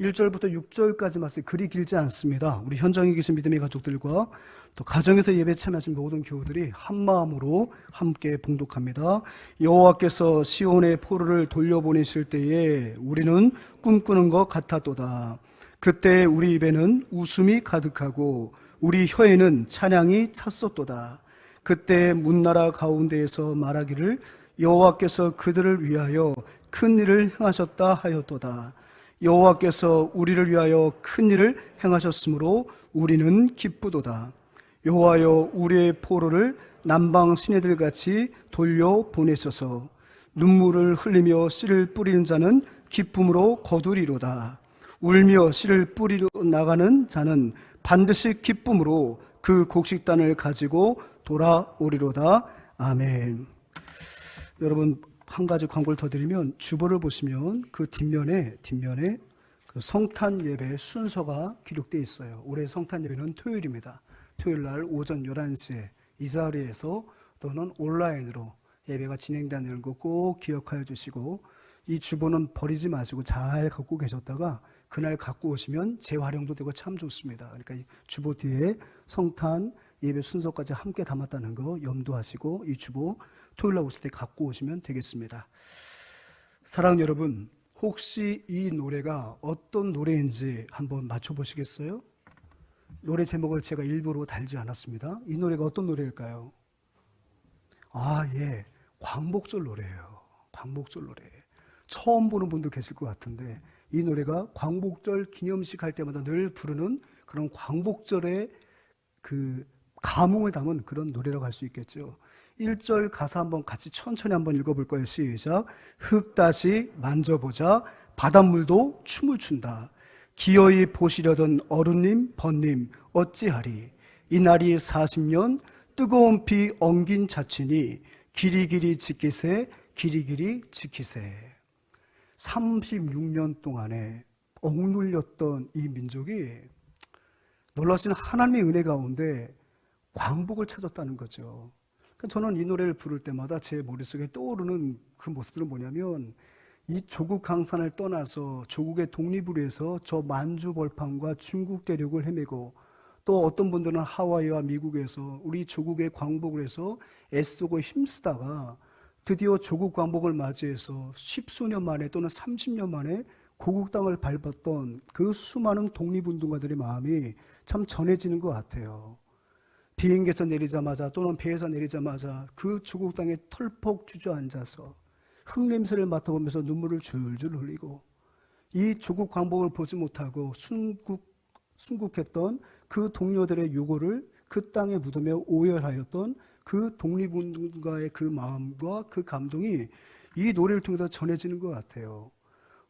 1절부터 6절까지 말씀 그리 길지 않습니다. 우리 현장에 계신 믿음의 가족들과 또 가정에서 예배 참여하신 모든 교우들이 한마음으로 함께 봉독합니다. 여호와께서 시온의 포로를 돌려보내실 때에 우리는 꿈꾸는 것 같았도다. 그때 우리 입에는 웃음이 가득하고 우리 혀에는 찬양이 찼었도다. 그때 문나라 가운데에서 말하기를 여호와께서 그들을 위하여 큰 일을 행하셨다 하였도다. 여호와께서 우리를 위하여 큰 일을 행하셨으므로 우리는 기쁘도다. 여호와여 우리의 포로를 남방 시내들 같이 돌려 보내소서. 눈물을 흘리며 씨를 뿌리는 자는 기쁨으로 거두리로다. 울며 씨를 뿌리러 나가는 자는 반드시 기쁨으로 그 곡식단을 가지고 돌아오리로다. 아멘. 여러분, 한 가지 광고를 더 드리면, 주보를 보시면 그 뒷면에 그 성탄 예배 순서가 기록되어 있어요. 올해 성탄 예배는 토요일입니다. 토요일 날 오전 11시에 이 자리에서 또는 온라인으로 예배가 진행되는 거 꼭 기억하여 주시고, 이 주보는 버리지 마시고 잘 갖고 계셨다가 그날 갖고 오시면 재활용도 되고 참 좋습니다. 그러니까 이 주보 뒤에 성탄 예배 순서까지 함께 담았다는 거 염두하시고 이 주보 토요일 날 오실 때 갖고 오시면 되겠습니다. 사랑하는 여러분, 혹시 이 노래가 어떤 노래인지 한번 맞춰보시겠어요? 노래 제목을 제가 일부러 달지 않았습니다. 이 노래가 어떤 노래일까요? 예, 광복절 노래예요. 광복절 노래. 처음 보는 분도 계실 것 같은데, 이 노래가 광복절 기념식 할 때마다 늘 부르는 그런 광복절의 그 감흥을 담은 그런 노래라고 할 수 있겠죠. 1절 가사 한번 같이 천천히 한번 읽어볼 거예요. 시작. 흙 다시 만져보자. 바닷물도 춤을 춘다. 기어이 보시려던 어른님 번님 어찌하리. 이날이 40년 뜨거운 피 엉긴 자친이 길이길이 지키세 길이길이 지키세. 36년 동안에 억눌렸던 이 민족이 놀라신 하나님의 은혜 가운데 광복을 찾았다는 거죠. 그러니까 저는 이 노래를 부를 때마다 제 머릿속에 떠오르는 그 모습들은 뭐냐면, 이 조국 강산을 떠나서 조국의 독립을 위해서 저 만주벌판과 중국 대륙을 헤매고, 또 어떤 분들은 하와이와 미국에서 우리 조국의 광복을 해서 애쓰고 힘쓰다가 드디어 조국 광복을 맞이해서 10수년 만에 또는 30년 만에 고국 땅을 밟았던 그 수많은 독립운동가들의 마음이 참 전해지는 것 같아요. 비행기에서 내리자마자 또는 배에서 내리자마자 그 조국 땅에 털퍽 주저앉아서 흙냄새를 맡아보면서 눈물을 줄줄 흘리고, 이 조국 광복을 보지 못하고 순국했던 그 동료들의 유고를 그 땅에 묻으며 오열하였던 그 독립운동가의 그 마음과 그 감동이 이 노래를 통해서 전해지는 것 같아요.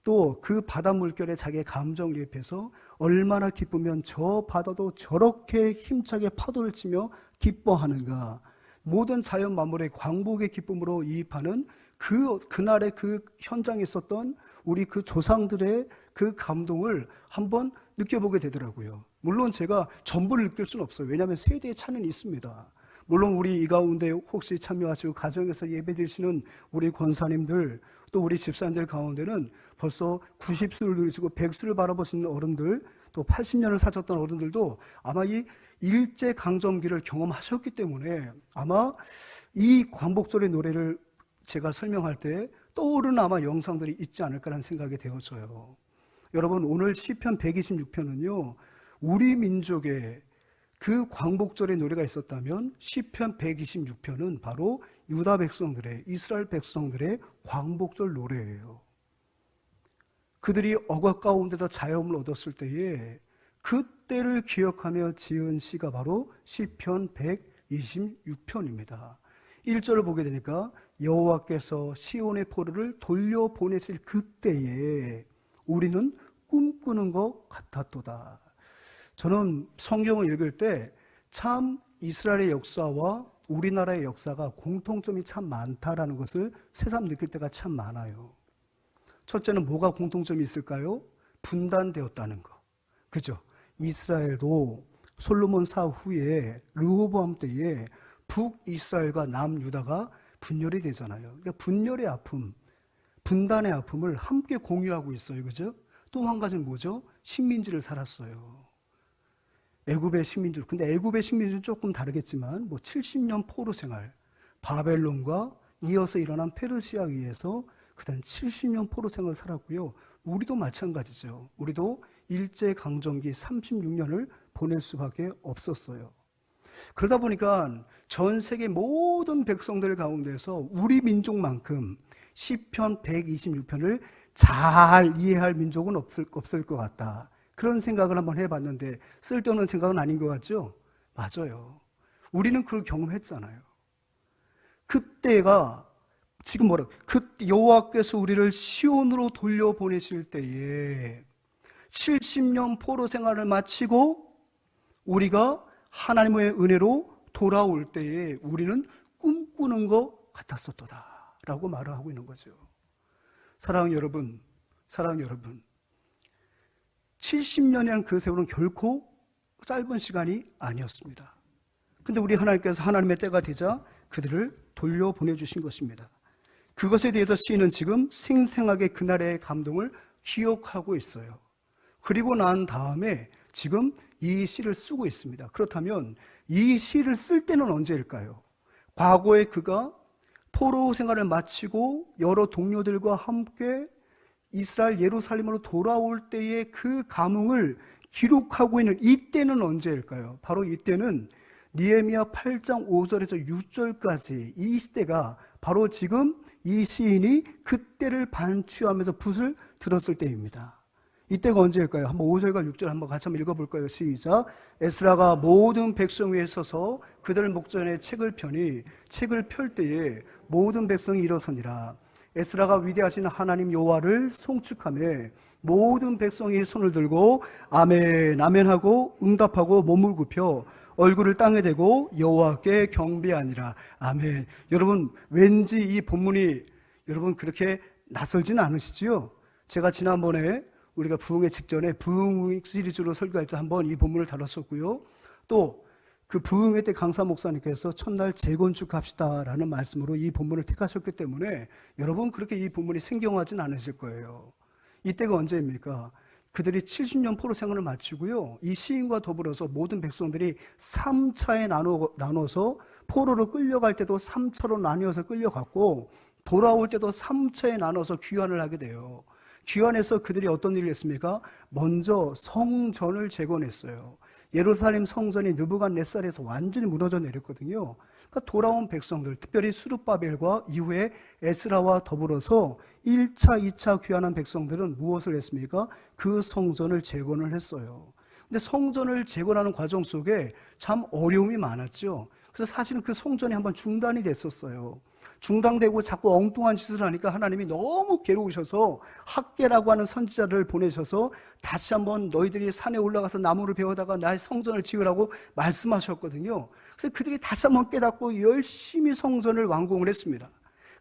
또 그 바다 물결에 자기의 감정이입해서 얼마나 기쁘면 저 바다도 저렇게 힘차게 파도를 치며 기뻐하는가. 모든 자연 만물의 광복의 기쁨으로 이입하는 그날의 그 현장에 있었던 우리 그 조상들의 그 감동을 한번 느껴보게 되더라고요. 물론 제가 전부를 느낄 수는 없어요. 왜냐하면 세대의 차이는 있습니다. 물론 우리 이 가운데 혹시 참여하시고 가정에서 예배드리시는 우리 권사님들, 또 우리 집사님들 가운데는 벌써 90수를 누리시고 100수를 바라보시는 어른들, 또 80년을 사셨던 어른들도 아마 이 일제강점기를 경험하셨기 때문에 아마 이 광복절의 노래를 제가 설명할 때 떠오르는 아마 영상들이 있지 않을까라는 생각이 되어져요. 여러분, 오늘 시편 126편은요, 우리 민족의 그 광복절의 노래가 있었다면 시편 126편은 바로 유다 백성들의, 이스라엘 백성들의 광복절 노래예요. 그들이 억압 가운데서 자유함을 얻었을 때에 그때를 기억하며 지은 시가 바로 시편 126편입니다. 1절을 보게 되니까 여호와께서 시온의 포로를 돌려보내실 그때에 우리는 꿈꾸는 것 같았도다. 저는 성경을 읽을 때 참 이스라엘의 역사와 우리나라의 역사가 공통점이 참 많다라는 것을 새삼 느낄 때가 참 많아요. 첫째는 뭐가 공통점이 있을까요? 분단되었다는 거. 그죠? 이스라엘도 솔로몬 사후에 르호보암 때에 북이스라엘과 남유다가 분열이 되잖아요. 그러니까 분열의 아픔, 분단의 아픔을 함께 공유하고 있어요. 그죠? 또 한 가지는 뭐죠? 식민지를 살았어요. 애굽의 식민지. 근데 애굽의 식민지는 조금 다르겠지만 70년 포로 생활, 바벨론과 이어서 일어난 페르시아에 의해서 그다음 70년 포로 생활을 살았고요. 우리도 마찬가지죠. 우리도 일제강점기 36년을 보낼 수밖에 없었어요. 그러다 보니까 전 세계 모든 백성들 가운데서 우리 민족만큼 시편 126편을 잘 이해할 민족은 없을 것 같다. 그런 생각을 한번 해봤는데 쓸데없는 생각은 아닌 것 같죠? 맞아요. 우리는 그걸 경험했잖아요. 그때가 지금 여호와께서 우리를 시온으로 돌려보내실 때에 70년 포로 생활을 마치고 우리가 하나님의 은혜로 돌아올 때에 우리는 꿈꾸는 것 같았었도다 라고 말을 하고 있는 거죠. 사랑하는 여러분, 70년이라는 그 세월은 결코 짧은 시간이 아니었습니다. 근데 우리 하나님께서 하나님의 때가 되자 그들을 돌려보내주신 것입니다. 그것에 대해서 시인은 지금 생생하게 그날의 감동을 기억하고 있어요. 그리고 난 다음에 지금 이 시를 쓰고 있습니다. 그렇다면 이 시를 쓸 때는 언제일까요? 과거에 그가 포로 생활을 마치고 여러 동료들과 함께 이스라엘 예루살렘으로 돌아올 때의 그 감흥을 기록하고 있는 이때는 언제일까요? 바로 이때는 느헤미야 8장 5절에서 6절까지 이 시대가 바로 지금 이 시인이 그때를 반추하면서 붓을 들었을 때입니다. 이때가 언제일까요? 한번 5절과 6절 한번 같이 한번 읽어볼까요? 시작. 에스라가 모든 백성 위에 서서 그들 목전에 책을 펴니 책을 펼 때에 모든 백성이 일어서니라. 에스라가 위대하신 하나님 여호와를 송축하며 모든 백성이 손을 들고 아멘 아멘 하고 응답하고 몸을 굽혀 얼굴을 땅에 대고 여호와께 경배하니라. 아멘. 여러분 왠지 이 본문이 여러분 그렇게 낯설지는 않으시지요? 제가 지난번에 우리가 부흥회 직전에 부흥 시리즈로 설교할 때 한번 이 본문을 다뤘었고요. 또 그 부흥회 때 강사 목사님께서 첫날 재건축합시다라는 말씀으로 이 본문을 택하셨기 때문에 여러분 그렇게 이 본문이 생경하진 않으실 거예요. 이때가 언제입니까? 그들이 70년 포로 생활을 마치고요. 이 시인과 더불어서 모든 백성들이 3차에 나눠서 포로로 끌려갈 때도 3차로 나뉘어서 끌려갔고 돌아올 때도 3차에 나눠서 귀환을 하게 돼요. 귀환해서 그들이 어떤 일을 했습니까? 먼저 성전을 재건했어요. 예루살렘 성전이 느부갓네살에서 완전히 무너져 내렸거든요. 그러니까 돌아온 백성들, 특별히 스룹바벨과 이후에 에스라와 더불어서 1차, 2차 귀환한 백성들은 무엇을 했습니까? 그 성전을 재건을 했어요. 근데 성전을 재건하는 과정 속에 참 어려움이 많았죠. 그래서 사실은 그 성전이 한번 중단이 됐었어요. 중단되고 자꾸 엉뚱한 짓을 하니까 하나님이 너무 괴로우셔서 학개라고 하는 선지자를 보내셔서 다시 한번 너희들이 산에 올라가서 나무를 베어다가 나의 성전을 지으라고 말씀하셨거든요. 그래서 그들이 다시 한번 깨닫고 열심히 성전을 완공을 했습니다.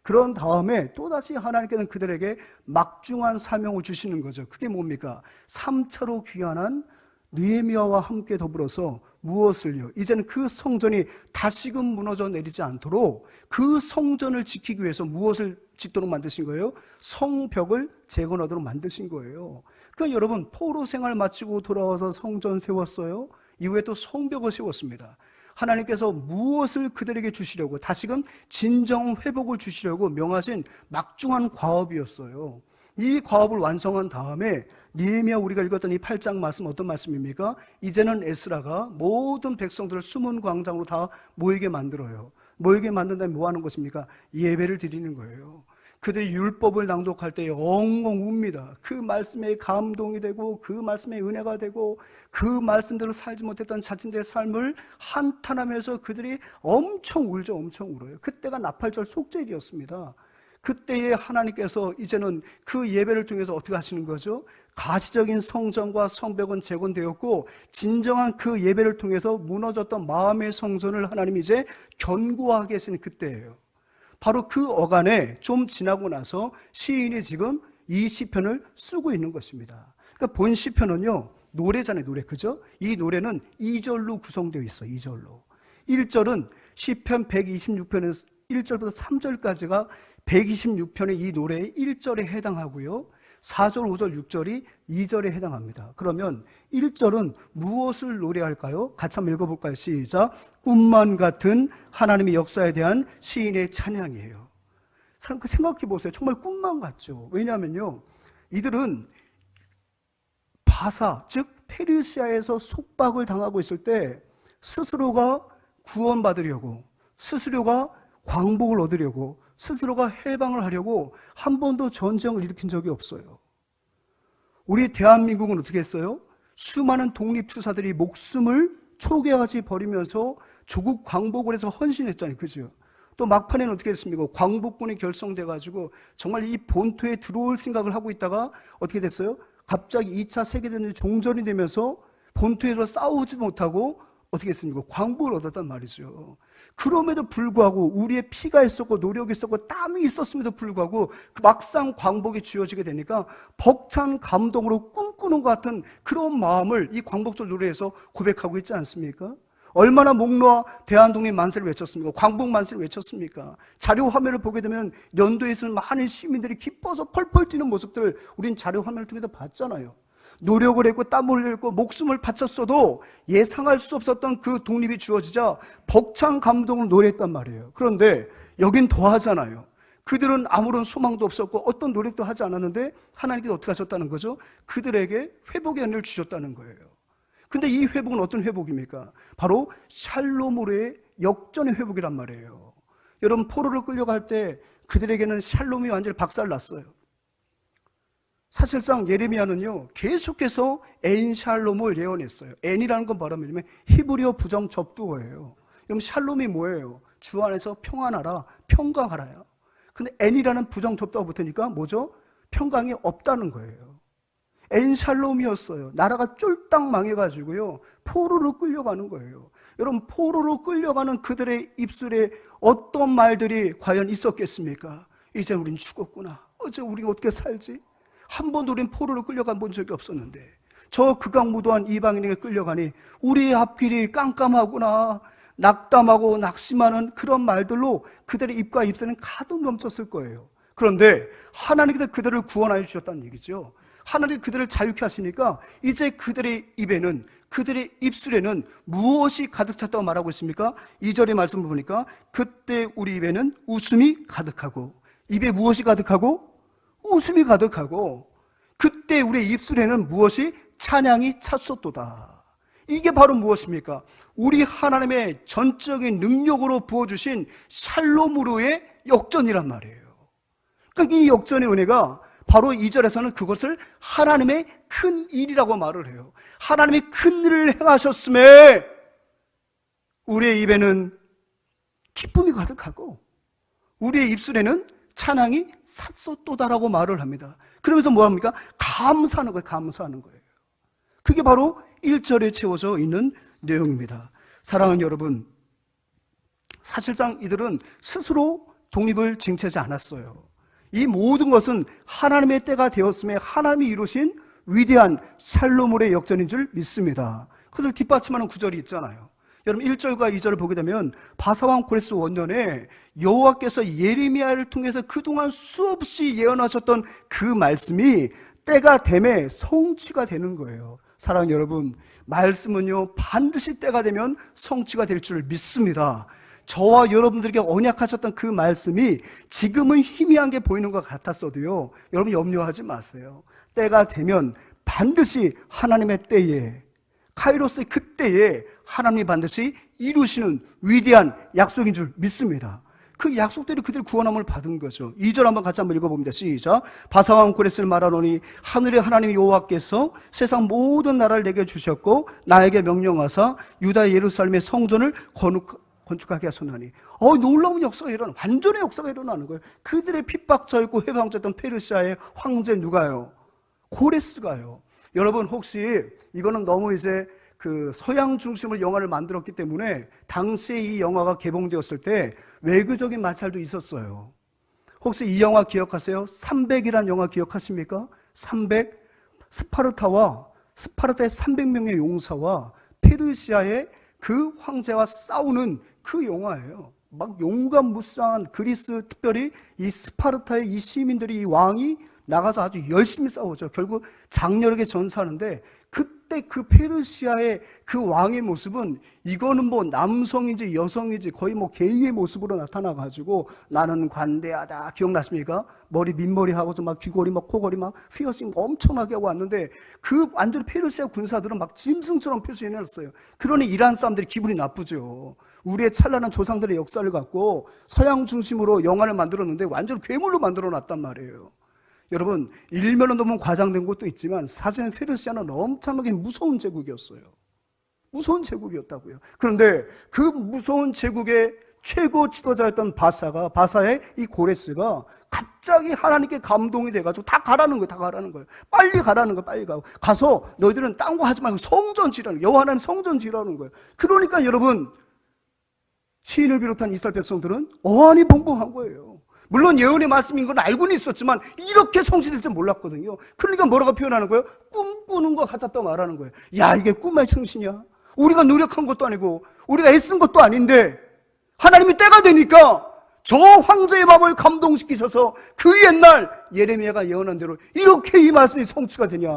그런 다음에 또다시 하나님께서는 그들에게 막중한 사명을 주시는 거죠. 그게 뭡니까? 3차로 귀환한 느헤미야와 함께 더불어서 무엇을요? 이제는 그 성전이 다시금 무너져 내리지 않도록 그 성전을 지키기 위해서 무엇을 짓도록 만드신 거예요? 성벽을 재건하도록 만드신 거예요. 그러니까 여러분 포로 생활 마치고 돌아와서 성전 세웠어요. 이후에 또 성벽을 세웠습니다. 하나님께서 무엇을 그들에게 주시려고 다시금 진정 회복을 주시려고 명하신 막중한 과업이었어요. 이 과업을 완성한 다음에 느헤미야 우리가 읽었던 이 8장 말씀 어떤 말씀입니까? 이제는 에스라가 모든 백성들을 숨은 광장으로 다 모이게 만들어요. 모이게 만든 다음에 뭐 하는 것입니까? 예배를 드리는 거예요. 그들이 율법을 낭독할 때 엉엉 웁니다. 그 말씀에 감동이 되고 그 말씀에 은혜가 되고 그 말씀대로 살지 못했던 자신들의 삶을 한탄하면서 그들이 엄청 울죠. 엄청 울어요. 그때가 나팔절 속죄일이었습니다. 그때에 하나님께서 이제는 그 예배를 통해서 어떻게 하시는 거죠? 가시적인 성전과 성벽은 재건되었고 진정한 그 예배를 통해서 무너졌던 마음의 성전을 하나님이 이제 견고하게 하시는 그때예요. 바로 그 어간에 좀 지나고 나서 시인이 지금 이 시편을 쓰고 있는 것입니다. 그러니까 본 시편은요 노래잖아요. 노래, 그죠? 이 노래는 2절로 구성되어 있어요. 2절로 1절은 시편 126편에서 1절부터 3절까지가 126편의 이 노래의 1절에 해당하고요 4절, 5절, 6절이 2절에 해당합니다. 그러면 1절은 무엇을 노래할까요? 같이 한번 읽어볼까요? 시작. 꿈만 같은 하나님의 역사에 대한 시인의 찬양이에요. 생각해 보세요. 정말 꿈만 같죠. 왜냐하면요 이들은 바사, 즉 페르시아에서 속박을 당하고 있을 때 스스로가 구원받으려고, 스스로가 광복을 얻으려고, 스스로가 해방을 하려고 한 번도 전쟁을 일으킨 적이 없어요. 우리 대한민국은 어떻게 했어요? 수많은 독립투사들이 목숨을 초계까지 버리면서 조국 광복을 해서 헌신했잖아요. 그죠? 또 막판에는 어떻게 했습니까? 광복군이 결성돼가지고 정말 이 본토에 들어올 생각을 하고 있다가 어떻게 됐어요? 갑자기 2차 세계대전이 종전이 되면서 본토에서 싸우지 못하고 어떻게 했습니까? 광복을 얻었단 말이죠. 그럼에도 불구하고 우리의 피가 있었고 노력이 있었고 땀이 있었음에도 불구하고 막상 광복이 쥐어지게 되니까 벅찬 감동으로 꿈꾸는 것 같은 그런 마음을 이 광복절 노래에서 고백하고 있지 않습니까? 얼마나 목 놓아 대한독립 만세를 외쳤습니까? 광복 만세를 외쳤습니까? 자료 화면을 보게 되면 연도에서는 많은 시민들이 기뻐서 펄펄 뛰는 모습들을 우린 자료 화면을 통해서 봤잖아요. 노력을 했고 땀을 흘렸고 목숨을 바쳤어도 예상할 수 없었던 그 독립이 주어지자 벅찬 감동을 노래했단 말이에요. 그런데 여긴 더하잖아요. 그들은 아무런 소망도 없었고 어떤 노력도 하지 않았는데 하나님께서 어떻게 하셨다는 거죠? 그들에게 회복의 은혜를 주셨다는 거예요. 근데 이 회복은 어떤 회복입니까? 바로 샬롬으로의 역전의 회복이란 말이에요. 여러분, 포로를 끌려갈 때 그들에게는 샬롬이 완전히 박살났어요. 사실상 예레미야는요 계속해서 엔샬롬을 예언했어요. 엔이라는 건 뭐라면 히브리어 부정 접두어예요. 그럼 샬롬이 뭐예요? 주 안에서 평안하라, 평강하라요. 근데 엔이라는 부정 접두어가 붙으니까 뭐죠? 평강이 없다는 거예요. 엔샬롬이었어요. 나라가 쫄딱 망해가지고요 포로로 끌려가는 거예요. 여러분, 포로로 끌려가는 그들의 입술에 어떤 말들이 과연 있었겠습니까? 이제 우린 죽었구나. 이제 우리가 어떻게 살지? 한 번도 우린 포로로 끌려가 본 적이 없었는데 저 극악무도한 이방인에게 끌려가니 우리의 앞길이 깜깜하구나, 낙담하고 낙심하는 그런 말들로 그들의 입과 입술은 가득 넘쳤을 거예요. 그런데 하나님께서 그들을 구원하여 주셨다는 얘기죠. 하나님이 그들을 자유케 하시니까 이제 그들의 입에는, 그들의 입술에는 무엇이 가득 찼다고 말하고 있습니까? 2절의 말씀을 보니까 그때 우리 입에는 웃음이 가득하고, 입에 무엇이 가득하고? 웃음이 가득하고, 그때 우리의 입술에는 무엇이? 찬양이 찼었도다. 이게 바로 무엇입니까? 우리 하나님의 전적인 능력으로 부어주신 샬롬으로의 역전이란 말이에요. 그러니까 이 역전의 은혜가 바로 2절에서는 그것을 하나님의 큰 일이라고 말을 해요. 하나님이 큰 일을 행하셨음에 우리의 입에는 기쁨이 가득하고 우리의 입술에는 찬양이 찼었도다라고 말을 합니다. 그러면서 뭐합니까? 감사하는 거예요. 감사하는 거예요. 그게 바로 1절에 채워져 있는 내용입니다. 사랑하는 여러분, 사실상 이들은 스스로 독립을 쟁취하지 않았어요. 이 모든 것은 하나님의 때가 되었음에 하나님이 이루신 위대한 샬롬의 역전인 줄 믿습니다. 그것을 뒷받침하는 구절이 있잖아요. 여러분, 1절과 2절을 보게 되면 바사왕 고레스 원년에 여호와께서 예레미야를 통해서 그동안 수없이 예언하셨던 그 말씀이 때가 됨에 성취가 되는 거예요. 사랑하는 여러분, 말씀은요 반드시 때가 되면 성취가 될 줄 믿습니다. 저와 여러분들에게 언약하셨던 그 말씀이 지금은 희미한 게 보이는 것 같았어도요, 여러분 염려하지 마세요. 때가 되면 반드시 하나님의 때에, 카이로스의 그때에 하나님이 반드시 이루시는 위대한 약속인 줄 믿습니다. 그 약속대로 그들 구원함을 받은 거죠. 2절 한번 같이 한번 읽어봅니다. 시작. 바사왕 고레스를 말하노니 하늘의 하나님 여호와께서 세상 모든 나라를 내게 주셨고 나에게 명령하사 유다 예루살렘의 성전을 건축하게 하소나니. 놀라운 역사가 일어나, 완전히 역사가 일어나는 거예요. 그들의 핍박자였고 회방자였던 페르시아의 황제 누가요? 고레스가요. 여러분, 혹시 이거는 너무 이제 그 서양 중심으로 영화를 만들었기 때문에 당시에 이 영화가 개봉되었을 때 외교적인 마찰도 있었어요. 혹시 이 영화 기억하세요? 300이라는 영화 기억하십니까? 300, 스파르타의 300명의 용사와 페르시아의 그 황제와 싸우는 그 영화예요. 막 용감무쌍한 그리스, 특별히 이 스파르타의 이 시민들이, 이 왕이 나가서 아주 열심히 싸우죠. 결국 장렬하게 전사하는데 그때 그때 그 페르시아의 그 왕의 모습은 이거는 뭐 남성인지 여성인지 거의 뭐 게이의 모습으로 나타나가지고 나는 관대하다. 기억나십니까? 머리 민머리하고서 막 귀걸이 막 코걸이 막 휘어싱 엄청나게 하고 왔는데 그 완전히 페르시아 군사들은 막 짐승처럼 표시해놨어요. 그러니 이란 사람들이 기분이 나쁘죠. 우리의 찬란한 조상들의 역사를 갖고 서양 중심으로 영화를 만들었는데 완전 괴물로 만들어놨단 말이에요. 여러분, 일면은 너무 과장된 것도 있지만 사실은 페르시아는 엄청나게 무서운 제국이었어요. 무서운 제국이었다고요. 그런데 그 무서운 제국의 최고 지도자였던 바사의 이 고레스가 갑자기 하나님께 감동이 돼가지고 다 가라는 거예요. 다 가라는 거예요. 빨리 가라는 거예요. 빨리 가서 너희들은 딴 거 하지 말고 성전 지라는 거예요. 여호와 하나님 성전 지라는 거예요. 그러니까 여러분, 시인을 비롯한 이스라엘 백성들은 어안이 벙벙한 거예요. 물론 예언의 말씀인 건 알고는 있었지만 이렇게 성취될 줄 몰랐거든요. 그러니까 뭐라고 표현하는 거예요? 꿈꾸는 것 같았다고 말하는 거예요. 야, 이게 꿈의 정신이야? 우리가 노력한 것도 아니고 우리가 애쓴 것도 아닌데 하나님이 때가 되니까 저 황제의 마음을 감동시키셔서 그 옛날 예레미야가 예언한 대로 이렇게 이 말씀이 성취가 되냐,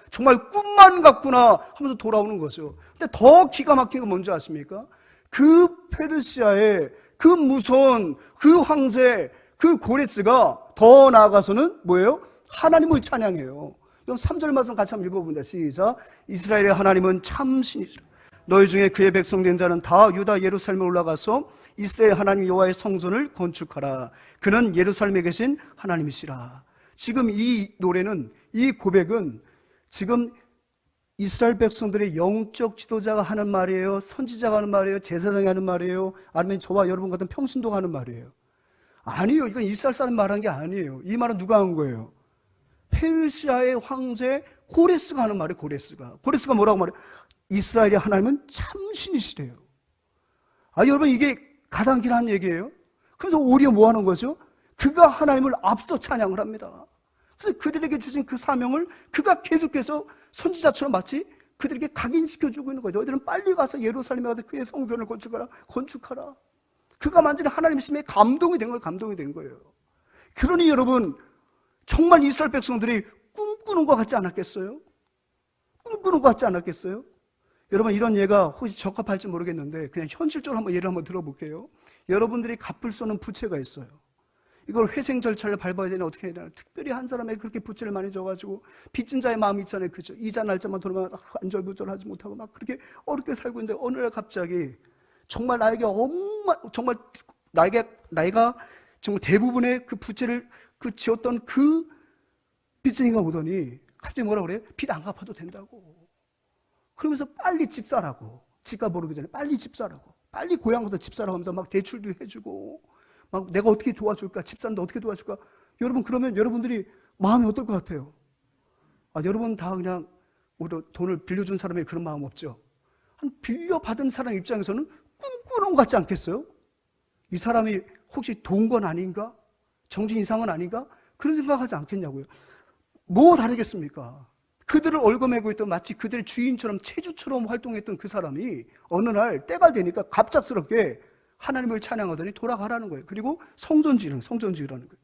정말 꿈만 같구나 하면서 돌아오는 거죠. 근데 더 기가 막힌 건 뭔지 아십니까? 그 페르시아의 그 무서운 그 황제 그 고레스가 더 나아가서는 뭐예요? 하나님을 찬양해요. 그럼 3절 말씀 같이 한번 읽어봅니다. 시작. 이스라엘의 하나님은 참 신이시라. 너희 중에 그의 백성 된 자는 다 유다 예루살렘에 올라가서 이스라엘 하나님 여호와의 성전을 건축하라. 그는 예루살렘에 계신 하나님이시라. 지금 이 노래는, 이 고백은 지금 이스라엘 백성들의 영적 지도자가 하는 말이에요? 선지자가 하는 말이에요? 제사장이 하는 말이에요? 아니면 저와 여러분 같은 평신도가 하는 말이에요? 아니에요. 이건 이스라엘 사람이 말한 게 아니에요. 이 말은 누가 한 거예요? 페르시아의 황제 고레스가 하는 말이에요. 고레스가 뭐라고 말해요? 이스라엘의 하나님은 참신이시래요. 여러분, 이게 가당키한 얘기예요. 그래서 오히려 뭐 하는 거죠? 그가 하나님을 앞서 찬양을 합니다. 그래서 그들에게 주신 그 사명을 그가 계속해서 선지자처럼 마치 그들에게 각인시켜주고 있는 거예요. 너희들은 빨리 가서 예루살렘에 가서 그의 성전을 건축하라. 그가 완전히 하나님의 심에 감동이 된 거예요. 그러니 여러분, 정말 이스라엘 백성들이 꿈꾸는 것 같지 않았겠어요? 여러분, 이런 예가 혹시 적합할지 모르겠는데 그냥 현실적으로 한번 예를 한번 들어볼게요. 여러분들이 갚을 수 없는 부채가 있어요. 이걸 회생 절차를 밟아야 되나 어떻게 해야 되나. 특별히 한 사람에게 그렇게 부채를 많이 져가지고 빚진 자의 마음이 있잖아요. 그죠? 이자 날짜만 돌아오면 안절부절하지 못하고 막 그렇게 어렵게 살고 있는데 어느 날 갑자기 정말 나에게 정말 나이가 정말 대부분의 그 부채를 지었던 그 빚쟁이가 오더니 갑자기 뭐라 그래요? 빚 안 갚아도 된다고. 그러면서 빨리 집 사라고. 집값 오르기 전에 빨리 집 사라고. 빨리 고향 가서 집 사라고 하면서 막 대출도 해주고 막 내가 어떻게 도와줄까? 집 사는데 어떻게 도와줄까? 여러분, 그러면 여러분들이 마음이 어떨 것 같아요? 여러분 다 그냥 오히려 돈을 빌려준 사람에게 그런 마음 없죠? 빌려받은 사람 입장에서는 꿈꾸는 것 같지 않겠어요? 이 사람이 혹시 동건 아닌가? 정신 이상은 아닌가? 그런 생각하지 않겠냐고요. 뭐 다르겠습니까? 그들을 얽어매고 있던 마치 그들의 주인처럼 체주처럼 활동했던 그 사람이 어느 날 때가 되니까 갑작스럽게 하나님을 찬양하더니 돌아가라는 거예요. 그리고 성전 지으라는 거예요.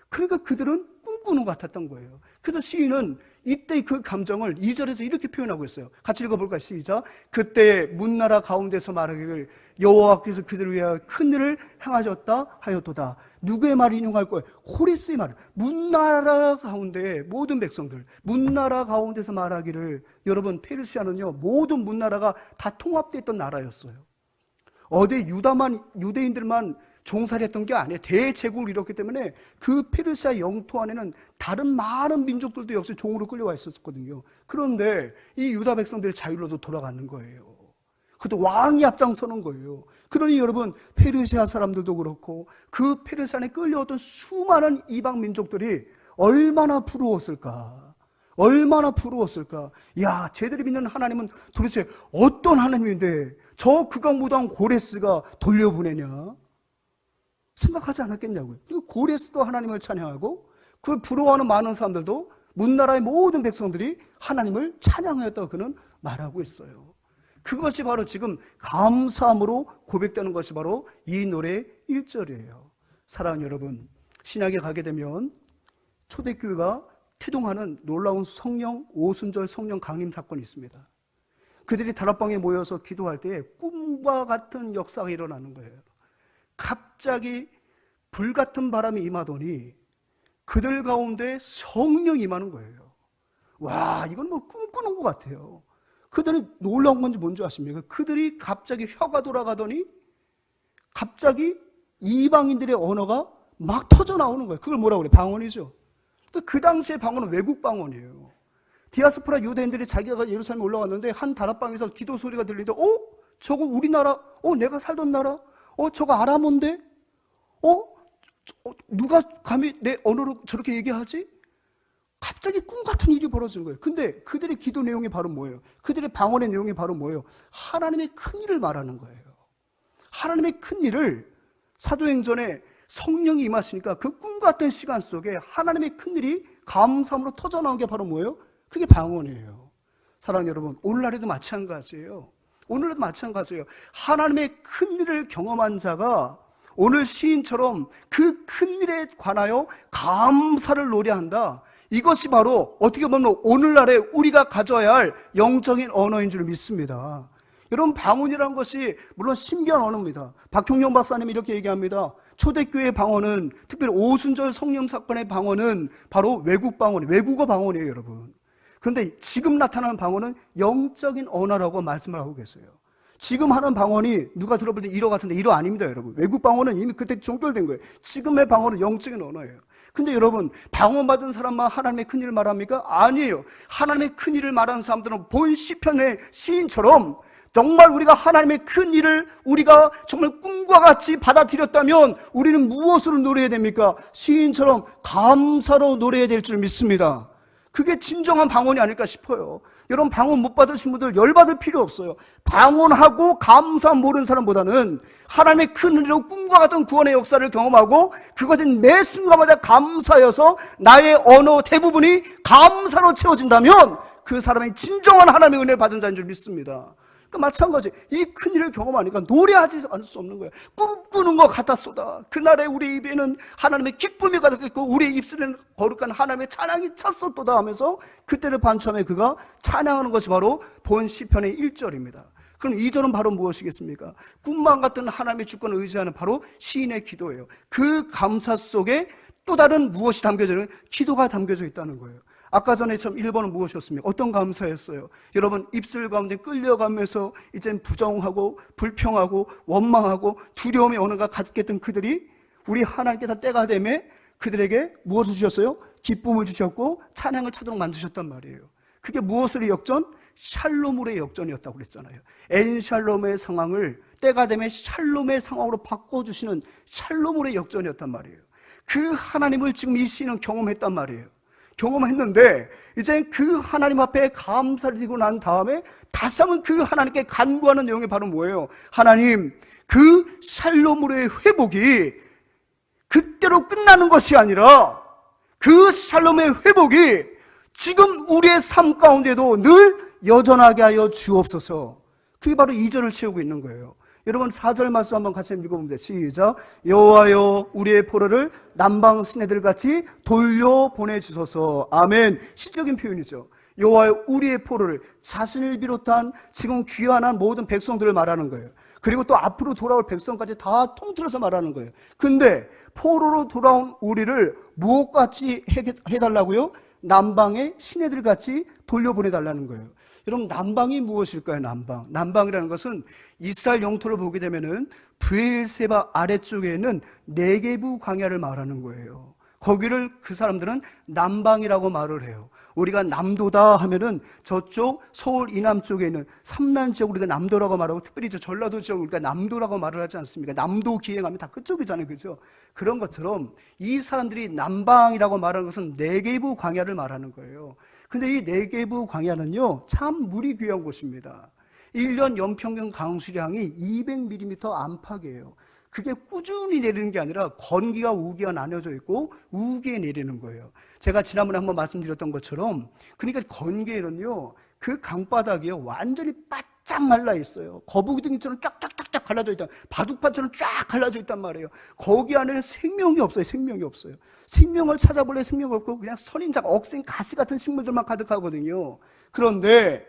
그러니까 그들은 꿈꾸는 것 같았던 거예요. 그래서 시인은 이때 그 감정을 2절에서 이렇게 표현하고 있어요. 같이 읽어볼까요? 시작. 그때 문나라 가운데서 말하기를 여호와께서 그들을 위하여 큰 일을 행하셨다 하였도다. 누구의 말을 인용할 거예요? 고레스의 말을. 문나라 가운데 모든 백성들, 문나라 가운데서 말하기를. 여러분, 페르시아는요 모든 문나라가 다 통합되어 있던 나라였어요. 어디 유대인들만 종살이 했던 게 아니에요. 대제국을 이뤘기 때문에 그 페르시아 영토 안에는 다른 많은 민족들도 역시 종으로 끌려와 있었거든요. 그런데 이 유다 백성들의 자유로도 돌아가는 거예요. 그것도 왕이 앞장서는 거예요. 그러니 여러분, 페르시아 사람들도 그렇고 그 페르시아 안에 끌려왔던 수많은 이방 민족들이 얼마나 부러웠을까. 야, 쟤들이 믿는 하나님은 도대체 어떤 하나님인데 저 극악무도한 고레스가 돌려보내냐? 생각하지 않았겠냐고요. 그리고 고레스도 하나님을 찬양하고 그걸 부러워하는 많은 사람들도 문나라의 모든 백성들이 하나님을 찬양하였다고 그는 말하고 있어요. 그것이 바로 지금 감사함으로 고백되는 것이 바로 이 노래의 1절이에요. 사랑하는 여러분, 신약에 가게 되면 초대교회가 태동하는 놀라운 성령 오순절 성령 강림 사건이 있습니다. 그들이 다락방에 모여서 기도할 때에 꿈과 같은 역사가 일어나는 거예요. 갑자기 불같은 바람이 임하더니 그들 가운데 성령이 임하는 거예요. 와, 이건 뭐 꿈꾸는 것 같아요. 그들이 놀라운 건지 뭔지 아십니까? 그들이 갑자기 혀가 돌아가더니 갑자기 이방인들의 언어가 막 터져 나오는 거예요. 그걸 뭐라고 그래요? 방언이죠. 그 당시의 방언은 외국 방언이에요. 디아스포라 유대인들이 자기가 예루살렘에 올라왔는데 한 다락방에서 기도 소리가 들리는데 저거 우리나라, 내가 살던 나라, 저거 아람어인데, 누가 감히 내 언어로 저렇게 얘기하지? 갑자기 꿈 같은 일이 벌어지는 거예요. 근데 그들의 기도 내용이 바로 뭐예요? 그들의 방언의 내용이 바로 뭐예요? 하나님의 큰 일을 말하는 거예요. 하나님의 큰 일을 사도행전에 성령이 임하시니까 그 꿈 같은 시간 속에 하나님의 큰 일이 감사함으로 터져나온 게 바로 뭐예요? 그게 방언이에요. 사랑하는 여러분, 오늘날에도 마찬가지예요. 오늘날도 마찬가지예요. 하나님의 큰 일을 경험한 자가 오늘 시인처럼 그 큰 일에 관하여 감사를 노래한다. 이것이 바로 어떻게 보면 오늘날에 우리가 가져야 할 영적인 언어인 줄 믿습니다. 여러분, 방언이라는 것이 물론 신비한 언어입니다. 박형룡 박사님이 이렇게 얘기합니다. 초대교회 방언은, 특별히 오순절 성령 사건의 방언은 바로 외국 방언이에요. 외국어 방언이에요, 여러분. 그런데 지금 나타나는 방언은 영적인 언어라고 말씀을 하고 계세요. 지금 하는 방언이 누가 들어볼 때 이러 같은데 이러 아닙니다, 여러분. 외국 방언은 이미 그때 종결된 거예요. 지금의 방언은 영적인 언어예요. 근데 여러분, 방언 받은 사람만 하나님의 큰 일을 말합니까? 아니에요. 하나님의 큰 일을 말하는 사람들은 본 시편의 시인처럼 정말 우리가 하나님의 큰 일을 우리가 정말 꿈과 같이 받아들였다면 우리는 무엇으로 노래해야 됩니까? 시인처럼 감사로 노래해야 될 줄 믿습니다. 그게 진정한 방언이 아닐까 싶어요. 여러분, 방언 못 받으신 분들 열받을 필요 없어요. 방언하고 감사 모르는 사람보다는 하나님의 큰 은혜로 꿈과 같은 구원의 역사를 경험하고 그것은 매 순간마다 감사여서 나의 언어 대부분이 감사로 채워진다면 그 사람이 진정한 하나님의 은혜를 받은 자인 줄 믿습니다. 그러니까 마찬가지, 이 큰일을 경험하니까 노래하지 않을 수 없는 거예요. 꿈꾸는 것 같았소다. 그날에 우리 입에는 하나님의 기쁨이 가득했고 우리의 입술에는 거룩한 하나님의 찬양이 찼었도다 하면서 그때를 반추하며 그가 찬양하는 것이 바로 본 시편의 1절입니다. 그럼 2절은 바로 무엇이겠습니까? 꿈만 같은 하나님의 주권을 의지하는 바로 시인의 기도예요. 그 감사 속에 또 다른 무엇이 담겨져 있는, 기도가 담겨져 있다는 거예요. 아까 전에 1번은 무엇이었습니까? 어떤 감사였어요? 여러분, 입술 가운데 끌려가면서 이젠 부정하고 불평하고 원망하고 두려움의 언어가 가득했던 그들이 우리 하나님께서 때가 되매 그들에게 무엇을 주셨어요? 기쁨을 주셨고 찬양을 차도록 만드셨단 말이에요. 그게 무엇의 역전? 샬롬의 역전이었다고 그랬잖아요. 엔샬롬의 상황을 때가 되매 샬롬의 상황으로 바꿔주시는 샬롬의 역전이었단 말이에요. 그 하나님을 지금 이 시인은 경험했단 말이에요. 경험했는데 이제 그 하나님 앞에 감사를 드리고 난 다음에 다시 한번 그 하나님께 간구하는 내용이 바로 뭐예요? 하나님, 그 샬롬으로의 회복이 그때로 끝나는 것이 아니라 그 샬롬의 회복이 지금 우리의 삶 가운데도 늘 여전하게 하여 주옵소서. 그게 바로 2절을 채우고 있는 거예요. 여러분, 4절 말씀 한번 같이 읽어보면 돼요. 시작. 여호와여, 우리의 포로를 남방 시내들같이 돌려보내주소서. 아멘. 시적인 표현이죠. 여호와여, 우리의 포로를, 자신을 비롯한 지금 귀환한 모든 백성들을 말하는 거예요. 그리고 또 앞으로 돌아올 백성까지 다 통틀어서 말하는 거예요. 근데 포로로 돌아온 우리를 무엇같이 해달라고요? 남방의 시내들같이 돌려보내달라는 거예요. 여러분, 남방이 무엇일까요? 남방이라는 것은 이스라엘 영토를 보게 되면은 브엘세바 아래쪽에 있는 네게부 광야를 말하는 거예요. 거기를 그 사람들은 남방이라고 말을 해요. 우리가 남도다 하면은 저쪽 서울 이남 쪽에 있는 삼난 지역 우리가 남도라고 말하고, 특별히 저 전라도 지역 우리가 남도라고 말을 하지 않습니까? 남도 기행하면 다 그쪽이잖아요, 그죠? 그런 것처럼 이 사람들이 남방이라고 말하는 것은 네게부 광야를 말하는 거예요. 근데 이 네게부 광야는요, 참 물이 귀한 곳입니다. 1년 연평균 강수량이 200mm 안팎이에요. 그게 꾸준히 내리는 게 아니라 건기와 우기가 나뉘어져 있고 우기에 내리는 거예요. 제가 지난번에 한번 말씀드렸던 것처럼, 그러니까 건기에는요, 그 강바닥이요 완전히 쫙 말라 있어요. 거북이등처럼 쫙쫙쫙쫙 갈라져 있다. 바둑판처럼 쫙 갈라져 있단 말이에요. 거기 안에는 생명이 없어요. 생명이 없어요. 생명을 찾아볼래 생명이 없고 그냥 선인장, 억센 가시 같은 식물들만 가득하거든요. 그런데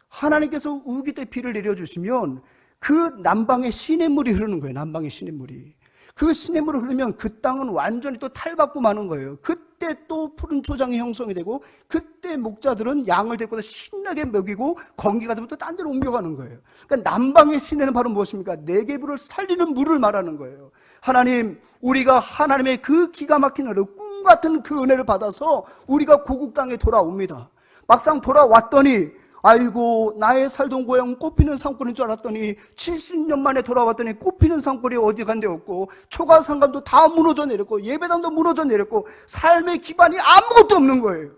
하나님께서 우기 때 비를 내려주시면 그 남방에 시냇물이 흐르는 거예요. 남방에 시냇물이. 그 시냇물이 흐르면 그 땅은 완전히 또 탈바꿈 하는 거예요. 그때 또 푸른 초장이 형성이 되고 그때 목자들은 양을 데리고 신나게 먹이고 건기가 되면 또 딴 데로 옮겨가는 거예요. 그러니까 남방의 시내는 바로 무엇입니까? 네게부를 살리는 물을 말하는 거예요. 하나님, 우리가 하나님의 그 기가 막힌 은혜, 꿈 같은 그 은혜를 받아서 우리가 고국 땅에 돌아옵니다. 막상 돌아왔더니 아이고, 나의 살던 고향은 꽃피는 산골인 줄 알았더니 70년 만에 돌아왔더니 꽃피는 산골이 어디 간 데 없고 초가상감도 다 무너져 내렸고 예배당도 무너져 내렸고 삶의 기반이 아무것도 없는 거예요.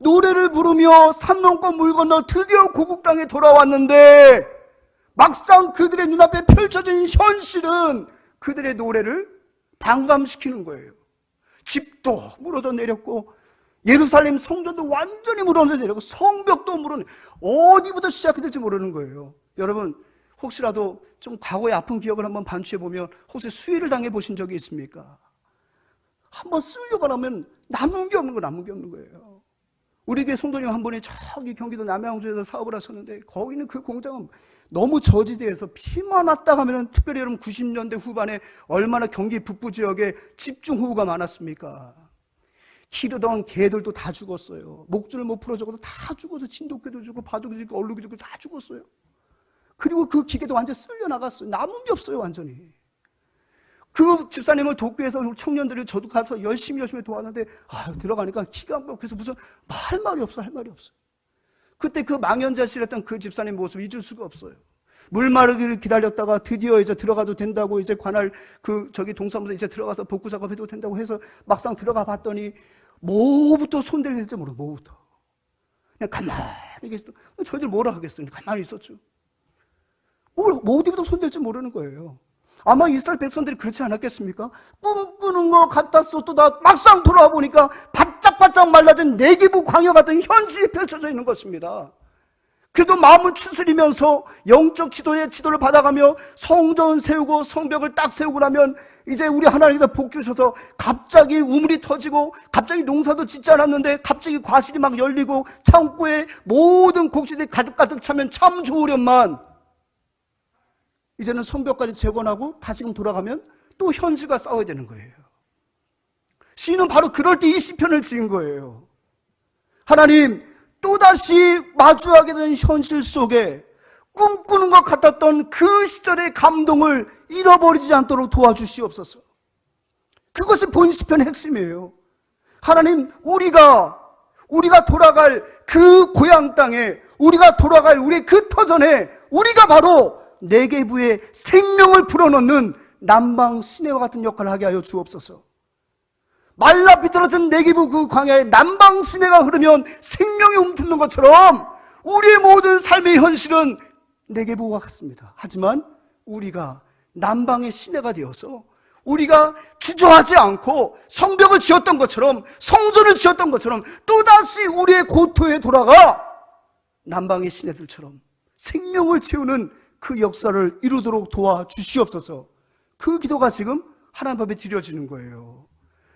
노래를 부르며 산 넘고 물 건너 드디어 고국 땅에 돌아왔는데 막상 그들의 눈앞에 펼쳐진 현실은 그들의 노래를 반감시키는 거예요. 집도 무너져 내렸고 예루살렘 성전도 완전히 무너져 내리고 성벽도 무너져 어디부터 시작해야 될지 모르는 거예요. 여러분, 혹시라도 좀 과거의 아픈 기억을 한번 반추해 보면 혹시 수위를 당해 보신 적이 있습니까? 한번 쓰려고 하면 남은 게 없는 거예요. 우리 교회 성도님 한 분이 저기 경기도 남양주에서 사업을 하셨는데 거기는 그 공장은 너무 저지대에서 비만 왔다 하면 특별히 여러분 90년대 후반에 얼마나 경기 북부 지역에 집중호우가 많았습니까? 기르던 개들도 다 죽었어요. 목줄을 못 풀어줘도 다 죽어서 진돗개도 죽고 바둑이도 죽고 얼룩이도 죽고 다 죽었어요. 그리고 그 기계도 완전 쓸려 나갔어요. 남은 게 없어요, 완전히. 그 집사님을 돕기 위해서 청년들이 저도 가서 열심히 도왔는데 들어가니까 기가 막혀서 무슨 할 말이 없어. 그때 그 망연자실했던 그 집사님 모습 잊을 수가 없어요. 물 마르기를 기다렸다가 드디어 이제 들어가도 된다고 이제 관할 동사무소 이제 들어가서 복구 작업해도 된다고 해서 막상 들어가 봤더니 뭐부터 손댈 될지 모르고 뭐부터 그냥 가만히 계시더. 저희들 뭐라 하겠어요? 가만히 있었죠. 어디부터 손댈지 모르는 거예요. 아마 이스라엘 백성들이 그렇지 않았겠습니까? 꿈꾸는 것 같았어. 또 나 막상 돌아와 보니까 바짝바짝 말라진 네게부 광야 같은 현실이 펼쳐져 있는 것입니다. 그래도 마음을 추스리면서 영적 지도를 받아가며 성전 세우고 성벽을 딱 세우고 나면 이제 우리 하나님께서 복 주셔서 갑자기 우물이 터지고 갑자기 농사도 짓지 않았는데 갑자기 과실이 막 열리고 창고에 모든 곡식들이 가득가득 차면 참 좋으련만 이제는 성벽까지 재건하고 다시금 돌아가면 또 현실과 싸워야 되는 거예요. 시인은 바로 그럴 때 이 시편을 지은 거예요. 하나님, 또다시 마주하게 되는 현실 속에 꿈꾸는 것 같았던 그 시절의 감동을 잃어버리지 않도록 도와주시옵소서. 그것이 본 시편의 핵심이에요. 하나님, 우리가 돌아갈 그 고향 땅에, 우리가 돌아갈 우리 그 터전에 우리가 바로 네게부의 생명을 불어넣는 남방 시내와 같은 역할을 하게 하여 주옵소서. 말라 비틀어진 네게부 그 광야에 남방 시내가 흐르면 생명이 움트는 것처럼 우리의 모든 삶의 현실은 네게부와 같습니다. 하지만 우리가 남방의 시내가 되어서 우리가 주저하지 않고 성벽을 지었던 것처럼 성전을 지었던 것처럼 또다시 우리의 고토에 돌아가 남방의 시내들처럼 생명을 채우는 그 역사를 이루도록 도와주시옵소서. 그 기도가 지금 하나님 앞에 드려지는 거예요.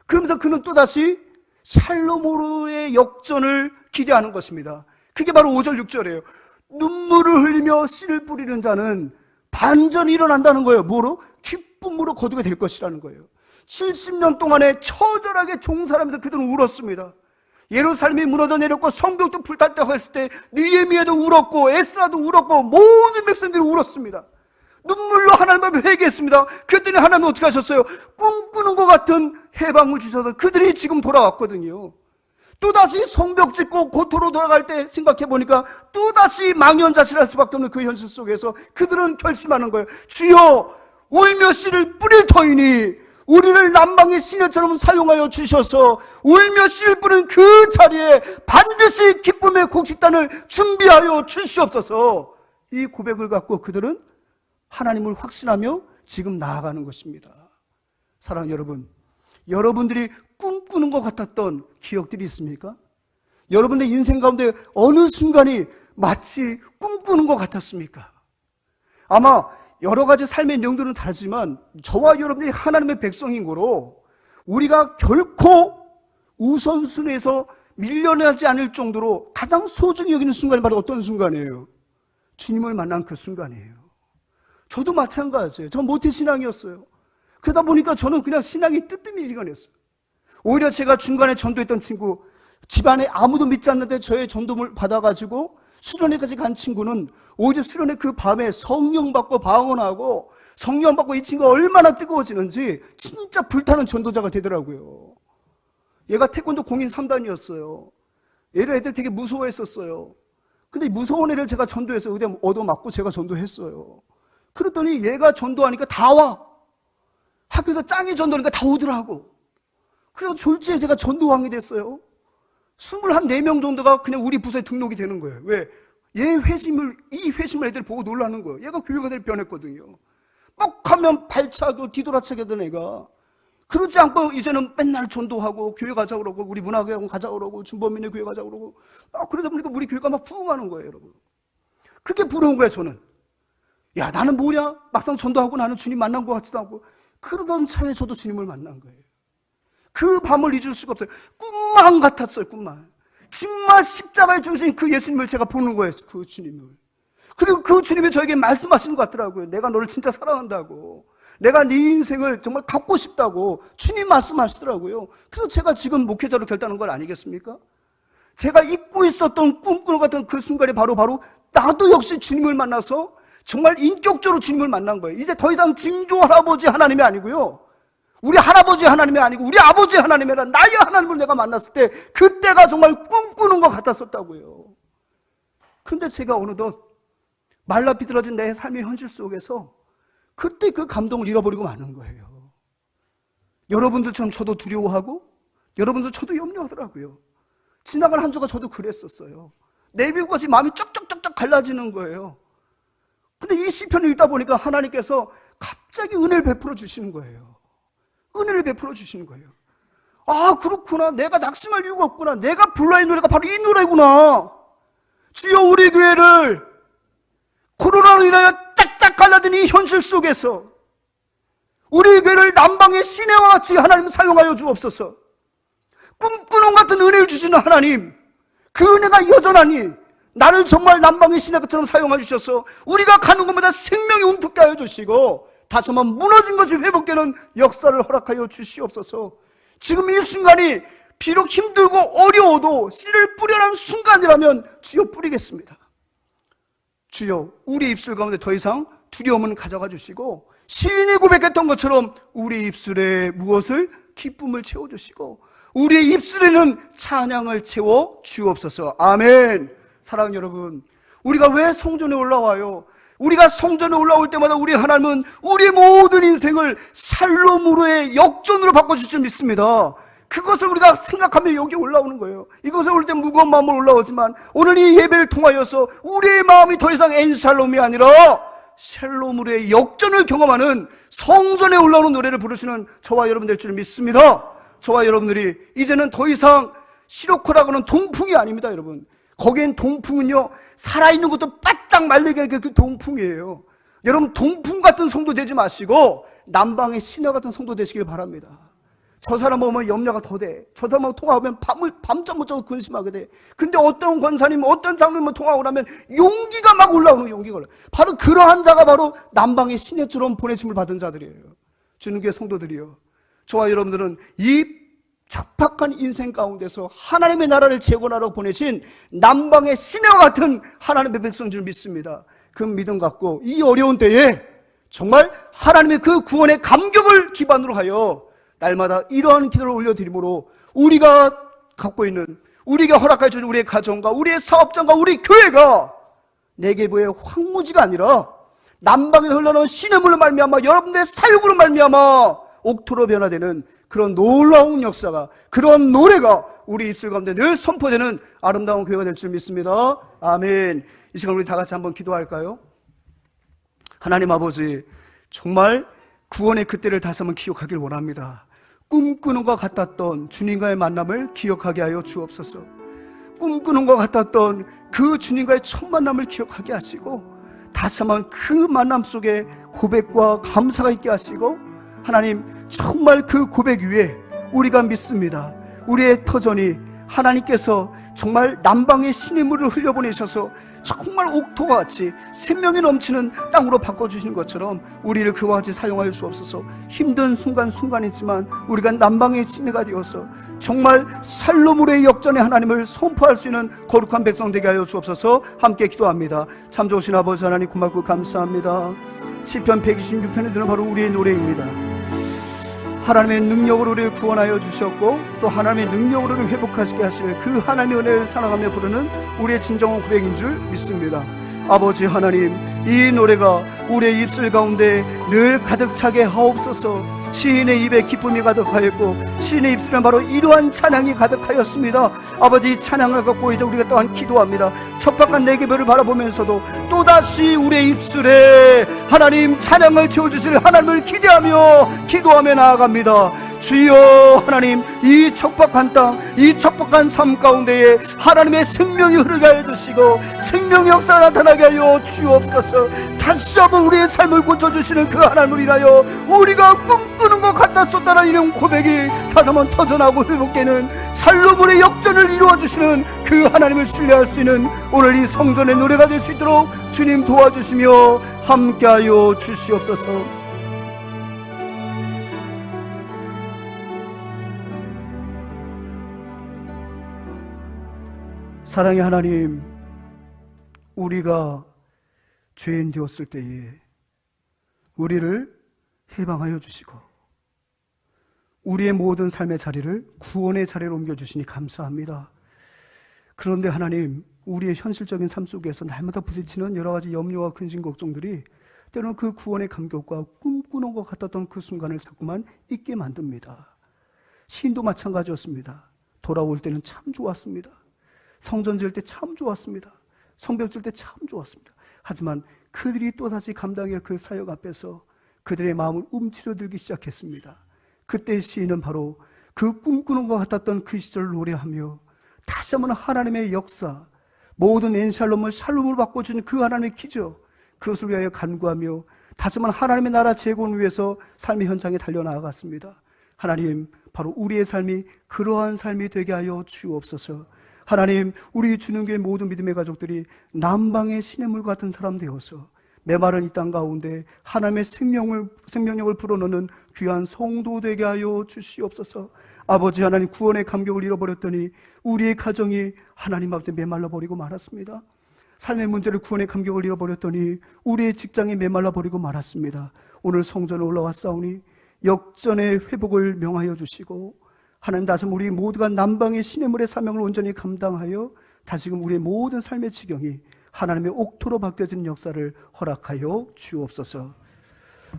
그러면서 그는 또다시 샬롬으로의 역전을 기대하는 것입니다. 그게 바로 5절 6절이에요. 눈물을 흘리며 씨를 뿌리는 자는 반전이 일어난다는 거예요. 뭐로? 기쁨으로 거두게 될 것이라는 거예요. 70년 동안에 처절하게 종살하면서 그들은 울었습니다. 예루살렘이 무너져 내렸고 성벽도 불탔다고 했을 때 느헤미야도 울었고 에스라도 울었고 모든 백성들이 울었습니다. 눈물로 하나님 앞에 회개했습니다. 그랬더니 하나님은 어떻게 하셨어요? 꿈꾸는 것 같은 해방을 주셔서 그들이 지금 돌아왔거든요. 또다시 성벽 짓고 고토로 돌아갈 때 생각해보니까 또다시 망연자실할 수밖에 없는 그 현실 속에서 그들은 결심하는 거예요. 주여, 울며 씨를 뿌릴 터이니 우리를 남방의 시내처럼 사용하여 주셔서 울며 씨를 뿌린 그 자리에 반드시 기쁨의 곡식단을 준비하여 주시옵소서. 이 고백을 갖고 그들은 하나님을 확신하며 지금 나아가는 것입니다. 사랑하는 여러분, 여러분들이 꿈꾸는 것 같았던 기억들이 있습니까? 여러분의 인생 가운데 어느 순간이 마치 꿈꾸는 것 같았습니까? 아마 여러 가지 삶의 내용들은 다르지만 저와 여러분들이 하나님의 백성인 거로 우리가 결코 우선순위에서 밀려나지 않을 정도로 가장 소중히 여기는 순간이 바로 어떤 순간이에요? 주님을 만난 그 순간이에요. 저도 마찬가지예요. 저 모태신앙이었어요. 그러다 보니까 저는 그냥 신앙이 뜨뜻미지근했어요. 오히려 제가 중간에 전도했던 친구, 집안에 아무도 믿지 않는데 저의 전도를 받아가지고 수련회까지 간 친구는 오히려 수련회 그 밤에 성령 받고 방언하고 성령 받고 이 친구가 얼마나 뜨거워지는지 진짜 불타는 전도자가 되더라고요. 얘가 태권도 공인 3단이었어요. 얘를 애들 되게 무서워했었어요. 근데 무서운 애를 제가 전도해서 의대 얻어맞고 제가 전도했어요. 그랬더니 얘가 전도하니까 다 와. 학교에서 짱이 전도하니까 다 오더라고. 그래서 졸지에 제가 전도왕이 됐어요. 24명 정도가 그냥 우리 부서에 등록이 되는 거예요. 왜? 이 회심을 애들 보고 놀라는 거예요. 얘가 교육아들 변했거든요. 뻑 하면 발차고 뒤돌아차게 하던 애가 그러지 않고 이제는 맨날 전도하고 교회 가자 그러고 우리 문화교회 가자 그러고 준범민의 교회 가자 그러고 그러다 보니까 우리 교회가 막 부흥하는 거예요, 여러분. 그게 부러운 거예요, 저는. 야, 나는 뭐냐? 막상 전도하고 나는 주님 만난 것 같지도 않고 그러던 차에 저도 주님을 만난 거예요. 그 밤을 잊을 수가 없어요. 꿈만 같았어요, 꿈만. 정말 십자가에 죽으신 그 예수님을 제가 보는 거예요, 그 주님을. 그리고 그 주님이 저에게 말씀하시는 것 같더라고요. 내가 너를 진짜 사랑한다고. 내가 네 인생을 정말 갖고 싶다고 주님 말씀하시더라고요. 그래서 제가 지금 목회자로 결단한 건 아니겠습니까? 제가 잊고 있었던 꿈꾸는 같은 그 순간이 바로 나도 역시 주님을 만나서 정말 인격적으로 주님을 만난 거예요. 이제 더 이상 징조 할아버지 하나님이 아니고요. 우리 할아버지 하나님이 아니고 우리 아버지 하나님이 아니라 나의 하나님을 내가 만났을 때 그때가 정말 꿈꾸는 것 같았었다고요. 근데 제가 어느덧 말라 비틀어진 내 삶의 현실 속에서 그때 그 감동을 잃어버리고 마는 거예요. 여러분들처럼 저도 두려워하고 여러분들 저도 염려하더라고요. 지나간 한 주가 저도 그랬었어요. 내비고 것이 마음이 쩍쩍쩍쩍 갈라지는 거예요. 근데 이 시편을 읽다 보니까 하나님께서 갑자기 은혜를 베풀어 주시는 거예요. 은혜를 베풀어 주시는 거예요. 아, 그렇구나. 내가 낙심할 이유가 없구나. 내가 불러야 할 노래가 바로 이 노래구나. 주여, 우리 교회를 코로나로 인하여 짝짝 갈라진 이 현실 속에서 우리 교회를 남방의 시내와 같이 하나님 사용하여 주옵소서. 꿈꾸는 같은 은혜를 주시는 하나님, 그 은혜가 여전하니 나를 정말 남방의 시내처럼 사용해 주셔서 우리가 가는 곳마다 생명이 움트게 하여 주시고 다시 한번 무너진 것이 회복되는 역사를 허락하여 주시옵소서. 지금 이 순간이 비록 힘들고 어려워도 씨를 뿌려라는 순간이라면 주여 뿌리겠습니다. 주여, 우리 입술 가운데 더 이상 두려움은 가져가 주시고 시인이 고백했던 것처럼 우리 입술에 무엇을? 기쁨을 채워주시고 우리의 입술에는 찬양을 채워 주옵소서. 아멘. 사랑하는 여러분, 우리가 왜 성전에 올라와요? 우리가 성전에 올라올 때마다 우리 하나님은 우리의 모든 인생을 샬롬으로의 역전으로 바꿔주실 줄 믿습니다. 그것을 우리가 생각하며 여기 올라오는 거예요. 이것에 올 때 무거운 마음으로 올라오지만 오늘 이 예배를 통하여서 우리의 마음이 더 이상 엔샬롬이 아니라 샬롬으로의 역전을 경험하는 성전에 올라오는 노래를 부르시는 저와 여러분 될 줄 믿습니다. 저와 여러분들이 이제는 더 이상 시로코라고는 동풍이 아닙니다, 여러분. 거기엔 동풍은요, 살아있는 것도 바짝 말리게 하는 그 동풍이에요. 여러분, 동풍 같은 성도 되지 마시고 남방의 신화 같은 성도 되시길 바랍니다. 저 사람 보면 염려가 더 돼. 저 사람하고 통화하면 밤잠 못 자고 근심하게 돼. 근데 어떤 권사님, 어떤 장로님을 통화하고 나면 용기가 막 올라오는 용기가 올라와요. 바로 그러한 자가 바로 남방의 신혜처럼 보내심을 받은 자들이에요. 주님께 성도들이요, 저와 여러분들은 이 척박한 인생 가운데서 하나님의 나라를 재건하러 보내신 남방의 신혜와 같은 하나님의 백성 줄 믿습니다. 그 믿음 갖고 이 어려운 때에 정말 하나님의 그 구원의 감격을 기반으로 하여 날마다 이러한 기도를 올려드림으로 우리가 갖고 있는, 우리가 허락해 주는 우리의 가정과 우리의 사업장과 우리 교회가 내계부의 황무지가 아니라 남방에서 흘러나오는 시냇물로 말미암아 여러분들의 사역으로 말미암아 옥토로 변화되는 그런 놀라운 역사가, 그런 노래가 우리 입술 가운데 늘 선포되는 아름다운 교회가 될 줄 믿습니다. 아멘. 이 시간 우리 다 같이 한번 기도할까요? 하나님 아버지, 정말 구원의 그때를 다시 한번 기억하길 원합니다. 꿈꾸는 것 같았던 주님과의 만남을 기억하게 하여 주옵소서. 꿈꾸는 것 같았던 그 주님과의 첫 만남을 기억하게 하시고 다시 한번 그 만남 속에 고백과 감사가 있게 하시고 하나님 정말 그 고백 위에 우리가 믿습니다. 우리의 터전이 하나님께서 정말 남방의 신의 물을 흘려보내셔서 정말 옥토와 같이 생명이 넘치는 땅으로 바꿔주시는 것처럼 우리를 그와 같이 사용하여 주옵소서. 힘든 순간순간이지만 우리가 남방의 시내가 되어서 정말 살로물의 역전의 하나님을 선포할 수 있는 거룩한 백성 되게 하여 주옵소서. 함께 기도합니다. 참 좋으신 아버지 하나님 고맙고 감사합니다. 시편 126편에 드는 바로 우리의 노래입니다. 하나님의 능력으로 우리를 구원하여 주셨고 또 하나님의 능력으로 우리를 회복하시게 하시는 그 하나님의 은혜를 사랑하며 부르는 우리의 진정한 고백인 줄 믿습니다. 아버지 하나님, 이 노래가 우리의 입술 가운데 늘 가득 차게 하옵소서. 시인의 입에 기쁨이 가득하였고 시인의 입술은 바로 이러한 찬양이 가득하였습니다. 아버지, 이 찬양을 갖고 이제 우리가 또한 기도합니다. 척박한 내게별을 바라보면서도 또다시 우리의 입술에 하나님 찬양을 채워주실 하나님을 기대하며 기도하며 나아갑니다. 주여 하나님, 이 척박한 땅, 이 척박한 삶 가운데에 하나님의 생명이 흐르게 하여 주시고 생명의 역사가 나타나게 하여 주옵소서. 다시 한번 우리의 삶을 고쳐주시는 그 하나님을 인하여 우리가 꿈꾸는 것 같았었다는 이런 고백이 다시 한번 터져나고 회복되는 살로물의 역전을 이루어주시는 그 하나님을 신뢰할 수 있는 오늘 이 성전의 노래가 될 수 있도록 주님 도와주시며 함께하여 주시옵소서. 사랑의 하나님, 우리가 죄인 되었을 때에 우리를 해방하여 주시고 우리의 모든 삶의 자리를 구원의 자리로 옮겨주시니 감사합니다. 그런데 하나님, 우리의 현실적인 삶 속에서 날마다 부딪히는 여러 가지 염려와 근심 걱정들이 때로는 그 구원의 감격과 꿈꾸는 것 같았던 그 순간을 자꾸만 잊게 만듭니다. 시인도 마찬가지였습니다. 돌아올 때는 참 좋았습니다. 성전 지을 때 참 좋았습니다. 성벽 지을 때 참 좋았습니다. 하지만 그들이 또다시 감당할 그 사역 앞에서 그들의 마음을 움츠러들기 시작했습니다. 그때 시인은 바로 그 꿈꾸는 것 같았던 그 시절을 노래하며 다시 한번 하나님의 역사, 모든 엔샬롬을 샬롬으로 바꿔주는 그 하나님의 기적, 그것을 위하여 간구하며 다시 한번 하나님의 나라 재건을 위해서 삶의 현장에 달려나아갔습니다. 하나님, 바로 우리의 삶이 그러한 삶이 되게 하여 주옵소서. 하나님, 우리 주님교회 모든 믿음의 가족들이 남방의 시냇물 같은 사람 되어서 메마른 이 땅 가운데 하나님의 생명력을 불어넣는 귀한 성도 되게 하여 주시옵소서. 아버지 하나님, 구원의 감격을 잃어버렸더니 우리의 가정이 하나님 앞에 메말라 버리고 말았습니다. 삶의 문제를 구원의 감격을 잃어버렸더니 우리의 직장이 메말라 버리고 말았습니다. 오늘 성전에 올라왔사오니 역전의 회복을 명하여 주시고 하나님, 다시 우리 모두가 남방의 시냇물의 사명을 온전히 감당하여 다시금 우리의 모든 삶의 지경이 하나님의 옥토로 바뀌어지는 역사를 허락하여 주옵소서.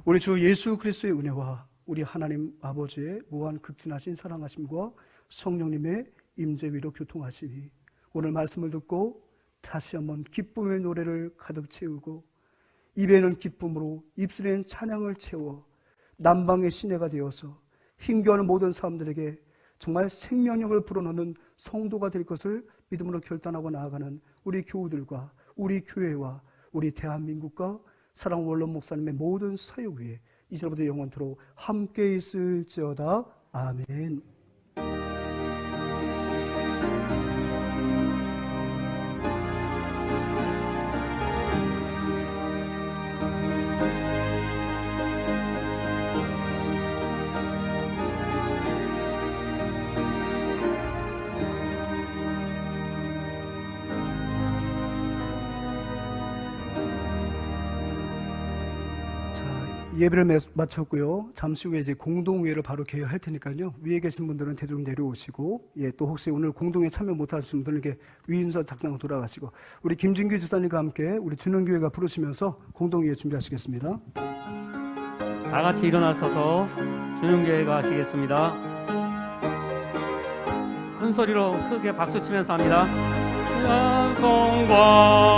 우리 주 예수 그리스도의 은혜와 우리 하나님 아버지의 무한 극진하신 사랑하심과 성령님의 임재 위로 교통하시니 오늘 말씀을 듣고 다시 한번 기쁨의 노래를 가득 채우고 입에는 기쁨으로 입술에는 찬양을 채워 남방의 시내가 되어서 힘겨워하는 모든 사람들에게 정말 생명력을 불어넣는 성도가 될 것을 믿음으로 결단하고 나아가는 우리 교우들과 우리 교회와 우리 대한민국과 사랑 원론 목사님의 모든 사역 위에 이제부터 영원토록 함께 있을지어다. 아멘. 예배를 마쳤고요. 잠시 후에 이제 공동회를 바로 개요할 테니까요. 위에 계신 분들은 되도록 내려오시고, 또 혹시 오늘 공동회 참여 못하신 분들은 이렇게 위인서 작장으로 돌아가시고, 우리 김진규 주사님과 함께 우리 준흥교회가 부르시면서 공동회 준비하시겠습니다. 다 같이 일어나서서 준흥교회가 하시겠습니다. 큰 소리로 크게 박수 치면서 합니다. 찬송과